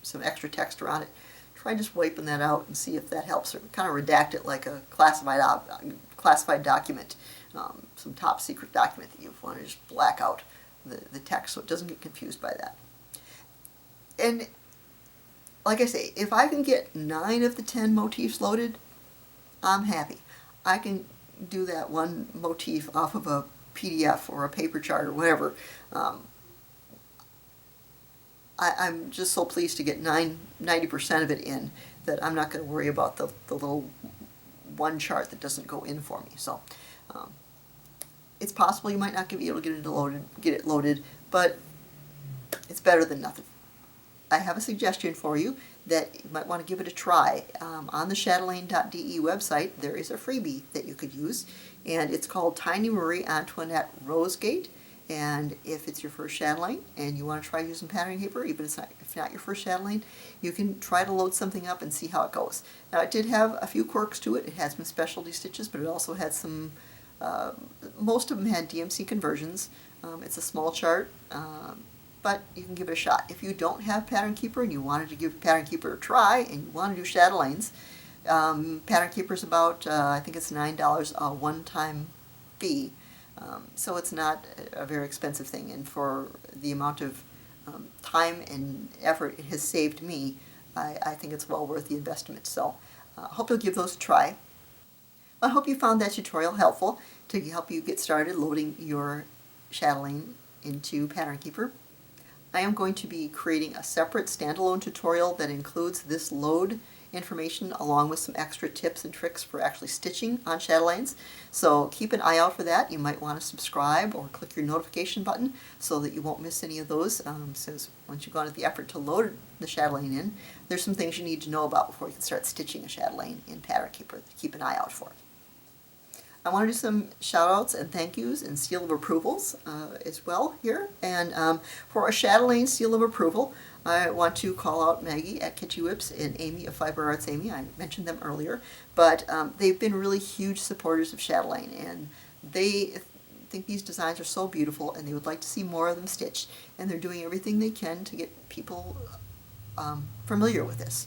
A: some extra text around it, try just wiping that out and see if that helps, or kind of redact it like a classified document, some top secret document that you want to just black out the text so it doesn't get confused by that. And like I say, if I can get 9 of the 10 motifs loaded, I'm happy. I can do that one motif off of a PDF or a paper chart or whatever. I'm just so pleased to get 90% of it in that I'm not going to worry about the little one chart that doesn't go in for me. So it's possible you might not be able to get it loaded, but it's better than nothing. I have a suggestion for you that you might want to give it a try. On the Chatelaine.de website, there is a freebie that you could use, and it's called Tiny Marie Antoinette Rosegate. And if it's your first chatelaine and you want to try using pattern paper, even if it's not your first chatelaine, you can try to load something up and see how it goes. Now, it did have a few quirks to it. It had some specialty stitches, but it also had some, most of them had DMC conversions. It's a small chart, but you can give it a shot. If you don't have Pattern Keeper and you wanted to give Pattern Keeper a try and you want to do chatelaines, Pattern Keeper is about, I think it's $9 a one-time fee. So it's not a very expensive thing, and for the amount of time and effort it has saved me, I think it's well worth the investment. So I hope you'll give those a try. I hope you found that tutorial helpful to help you get started loading your chatelaine into Pattern Keeper. I am going to be creating a separate standalone tutorial that includes this load information along with some extra tips and tricks for actually stitching on chatelaines. So keep an eye out for that. You might want to subscribe or click your notification button so that you won't miss any of those. So once you've gone to the effort to load the chatelaine in, there's some things you need to know about before you can start stitching a chatelaine in Pattern Keeper. Keep an eye out for. I want to do some shout outs and thank yous and seal of approvals as well here. And for a chatelaine seal of approval, I want to call out Maggie at Kitschy WIPs and Amy of Fiber Arts Amy. I mentioned them earlier, but they've been really huge supporters of chatelaine, and they think these designs are so beautiful and they would like to see more of them stitched, and they're doing everything they can to get people familiar with this.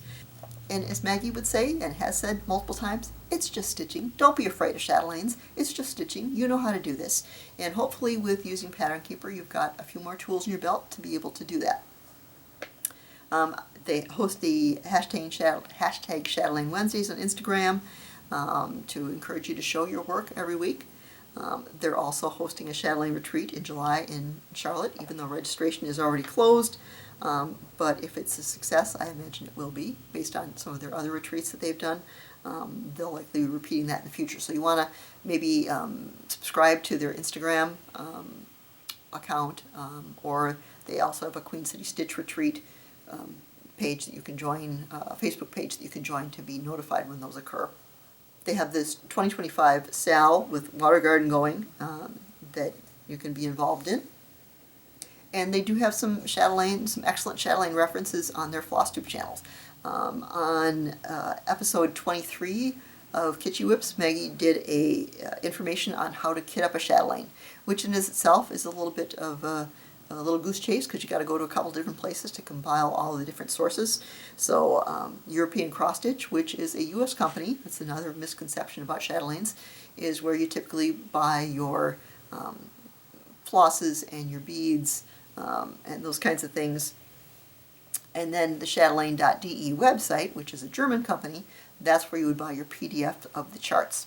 A: And as Maggie would say, and has said multiple times, it's just stitching. Don't be afraid of chatelaines. It's just stitching. You know how to do this. And hopefully with using Pattern Keeper, you've got a few more tools in your belt to be able to do that. They host the hashtag Chatelaine Wednesdays on Instagram to encourage you to show your work every week. They're also hosting a chatelaine retreat in July in Charlotte, even though registration is already closed. But if it's a success, I imagine it will be, based on some of their other retreats that they've done. They'll likely be repeating that in the future. So you want to maybe subscribe to their Instagram account, or they also have a Queen City Stitch Retreat page that you can join, a Facebook page that you can join to be notified when those occur. They have this 2025 SAL with Watergarden going that you can be involved in. And they do have some excellent chatelaine references on their Flosstube channels. On episode 23 of Kitschy WIPs, Maggie did information on how to kit up a chatelaine, which in itself is a little bit of a little goose chase, because you got to go to a couple different places to compile all the different sources. So European Cross Stitch, which is a U.S. company, that's another misconception about chatelaines, is where you typically buy your flosses and your beads and those kinds of things. And then the Chatelaine.de website, which is a German company, that's where you would buy your PDF of the charts.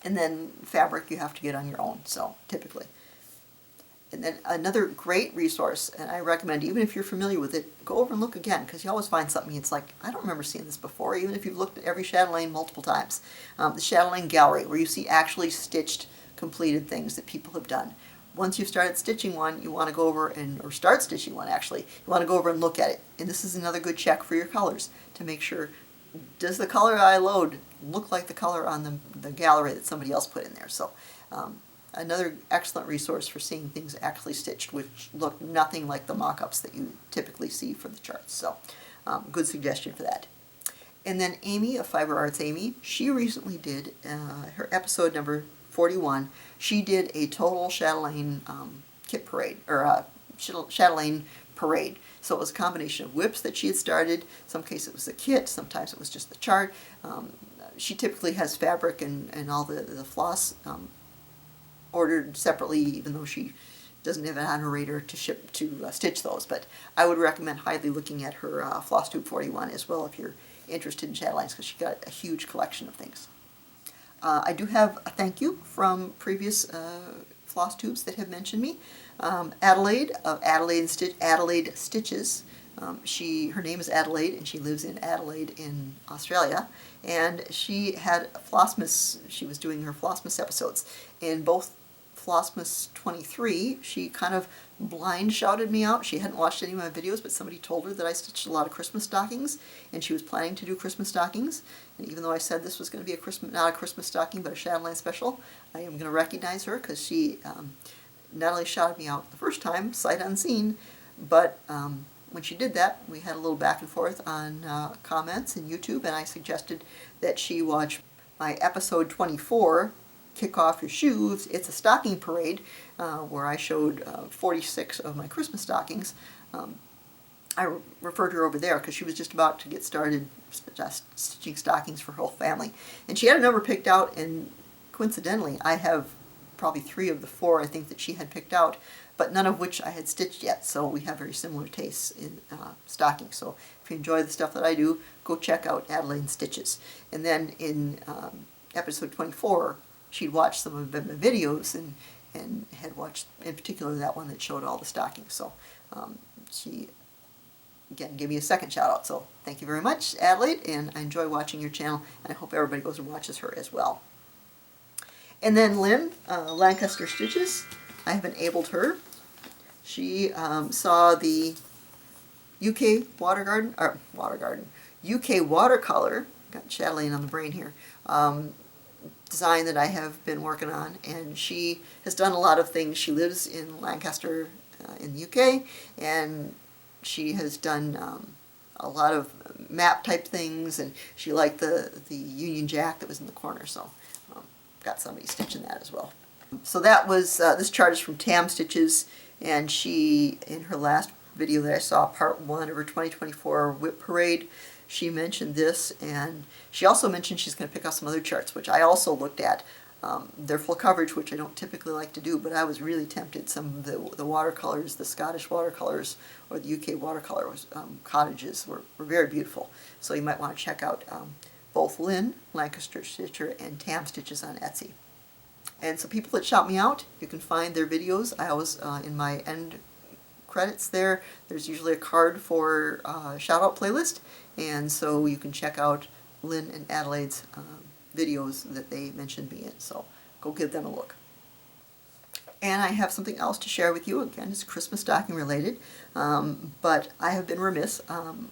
A: And then fabric you have to get on your own, so typically. And then another great resource, and I recommend, even if you're familiar with it, go over and look again, because you always find something it's like, I don't remember seeing this before, even if you've looked at every Chatelaine multiple times. The Chatelaine Gallery, where you see actually stitched, completed things that people have done. Once you've started stitching one, you want to go over or start stitching one actually, you want to go over and look at it. And this is another good check for your colors, to make sure, does the color I load look like the color on the gallery that somebody else put in there? So another excellent resource for seeing things actually stitched, which look nothing like the mock-ups that you typically see for the charts. So good suggestion for that. And then Amy of Fiber Arts Amy, she recently did her episode number 41. She did a total Chatelaine kit parade, or Chatelaine parade. So it was a combination of WIPs that she had started. Some cases it was the kit, sometimes it was just the chart. She typically has fabric and all the floss ordered separately, even though she doesn't have it on her radar to ship to stitch those. But I would recommend highly looking at her Flosstube 41 as well if you're interested in Chatelaines, because she got a huge collection of things. I do have a thank you from previous floss tubes that have mentioned me. Adelaide of Adelaide Stitches. Her name is Adelaide, and she lives in Adelaide in Australia. And she had Flossmas. She was doing her Flossmas episodes. In both Flossmas 23, she kind of blind shouted me out. She hadn't watched any of my videos, but somebody told her that I stitched a lot of Christmas stockings, and she was planning to do Christmas stockings. And even though I said this was going to be not a Christmas stocking, but a Chatelaine special, I am going to recognize her, because she not only shouted me out the first time, sight unseen, but when she did that, we had a little back and forth on comments in YouTube, and I suggested that she watch my episode 24, Kick Off Your Shoes. It's a stocking parade, where I showed 46 of my Christmas stockings. I referred her over there because she was just about to get started stitching stockings for her whole family. And she had a number picked out, and coincidentally, I have probably 3 of the 4 I think that she had picked out, but none of which I had stitched yet, so we have very similar tastes in stockings. So if you enjoy the stuff that I do, go check out Adelaide Stitches. And then in episode 24, she'd watched some of the videos and had watched, in particular, that one that showed all the stockings. So she, again, gave me a second shout out. So thank you very much, Adelaide, and I enjoy watching your channel, and I hope everybody goes and watches her as well. And then Lynn, Lancaster Stitches, I have enabled her. She saw the UK UK watercolor, got Chatelaine on the brain here, design that I have been working on, and she has done a lot of things. She lives in Lancaster in the UK, and she has done a lot of map type things, and she liked the Union Jack that was in the corner, so got somebody stitching that as well. So that was, this chart is from Tam Stitches, and she, in her last video that I saw, part 1 of her 2024 WIP Parade, she mentioned this, and she also mentioned she's going to pick up some other charts, which I also looked at. They're full coverage, which I don't typically like to do, but I was really tempted. Some of the watercolors, the Scottish watercolors, or the UK watercolors, cottages, were very beautiful. So you might want to check out both Lynn, Lancaster Stitcher, and Tam Stitches on Etsy. And so people that shout me out, you can find their videos. I always, in my end credits there's usually a card for shout out playlist, and so you can check out Lynn and Adelaide's videos that they mentioned me in, so go give them a look. And I have something else to share with you. Again, it's Christmas stocking related, but I have been remiss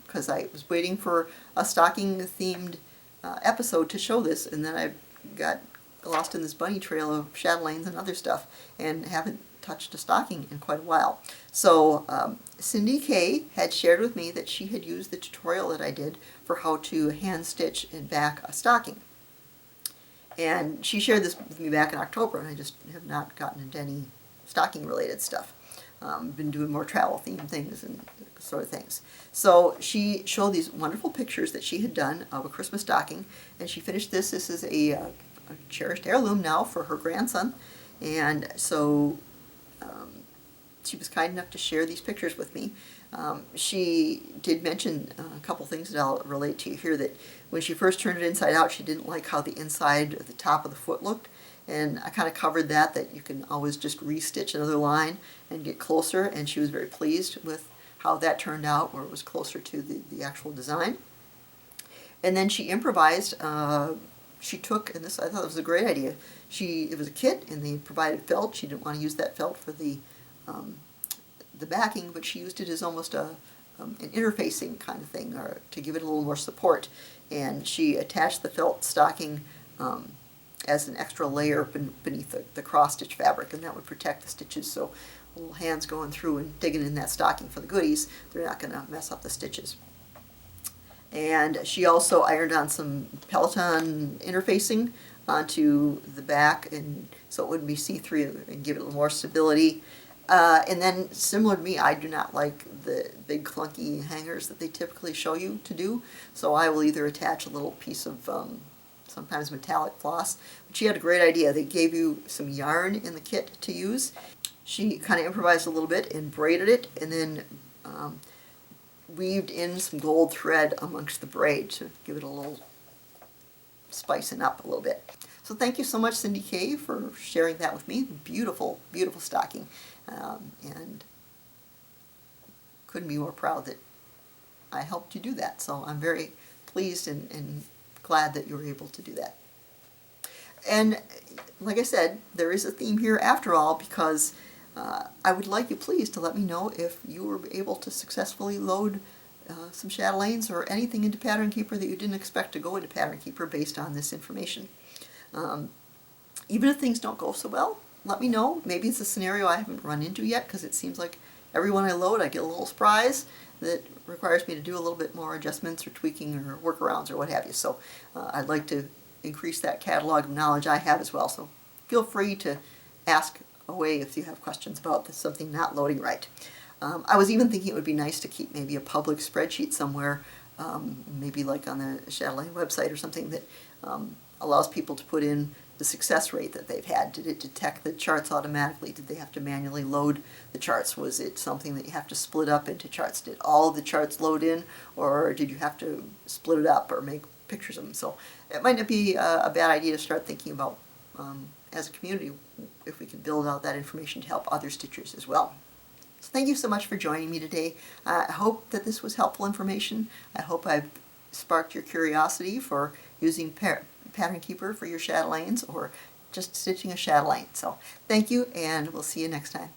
A: because I was waiting for a stocking themed episode to show this, and then I got lost in this bunny trail of Chatelaines and other stuff and haven't touched a stocking in quite a while. So Cindy Kay had shared with me that she had used the tutorial that I did for how to hand stitch and back a stocking. And she shared this with me back in October, and I just have not gotten into any stocking related stuff. Been doing more travel themed things and sort of things. So she showed these wonderful pictures that she had done of a Christmas stocking, and she finished this. This is a cherished heirloom now for her grandson, and so she was kind enough to share these pictures with me. She did mention a couple things that I'll relate to you here, that when she first turned it inside out, she didn't like how the inside, the top of the foot looked, and I kind of covered that you can always just restitch another line and get closer, and she was very pleased with how that turned out, where it was closer to the actual design. And then she improvised. She took, and this I thought was a great idea. It was a kit, and they provided felt. She didn't want to use that felt for the backing, but she used it as almost an interfacing kind of thing, or to give it a little more support. And she attached the felt stocking as an extra layer beneath the cross-stitch fabric, and that would protect the stitches, so little hands going through and digging in that stocking for the goodies, they're not going to mess up the stitches. And she also ironed on some Peloton interfacing onto the back, and so it wouldn't be see-through and give it a little more stability. And then, similar to me, I do not like the big clunky hangers that they typically show you to do, so I will either attach a little piece of sometimes metallic floss. But she had a great idea. They gave you some yarn in the kit to use. She kind of improvised a little bit and braided it, and then weaved in some gold thread amongst the braid to give it a little spicing up a little bit. So thank you so much, Cindy Kay, for sharing that with me. Beautiful, beautiful stocking, and couldn't be more proud that I helped you do that. So I'm very pleased and glad that you were able to do that. And like I said, there is a theme here after all, because I would like you please to let me know if you were able to successfully load some chatelaines or anything into Pattern Keeper that you didn't expect to go into Pattern Keeper based on this information. Even if things don't go so well, let me know. Maybe it's a scenario I haven't run into yet, because it seems like every one I load I get a little surprise that requires me to do a little bit more adjustments or tweaking or workarounds or what have you. So I'd like to increase that catalog of knowledge I have as well. So feel free to ask away if you have questions about something not loading right. I was even thinking it would be nice to keep maybe a public spreadsheet somewhere, maybe like on the Chatelaine website or something, that allows people to put in the success rate that they've had. Did it detect the charts automatically? Did they have to manually load the charts? Was it something that you have to split up into charts? Did all of the charts load in, or did you have to split it up or make pictures of them? So it might not be a bad idea to start thinking about, as a community, if we can build out that information to help other stitchers as well. So thank you so much for joining me today. I hope that this was helpful information. I hope I've sparked your curiosity for using Pattern Keeper for your chatelaines, or just stitching a chatelaine. So thank you, and we'll see you next time.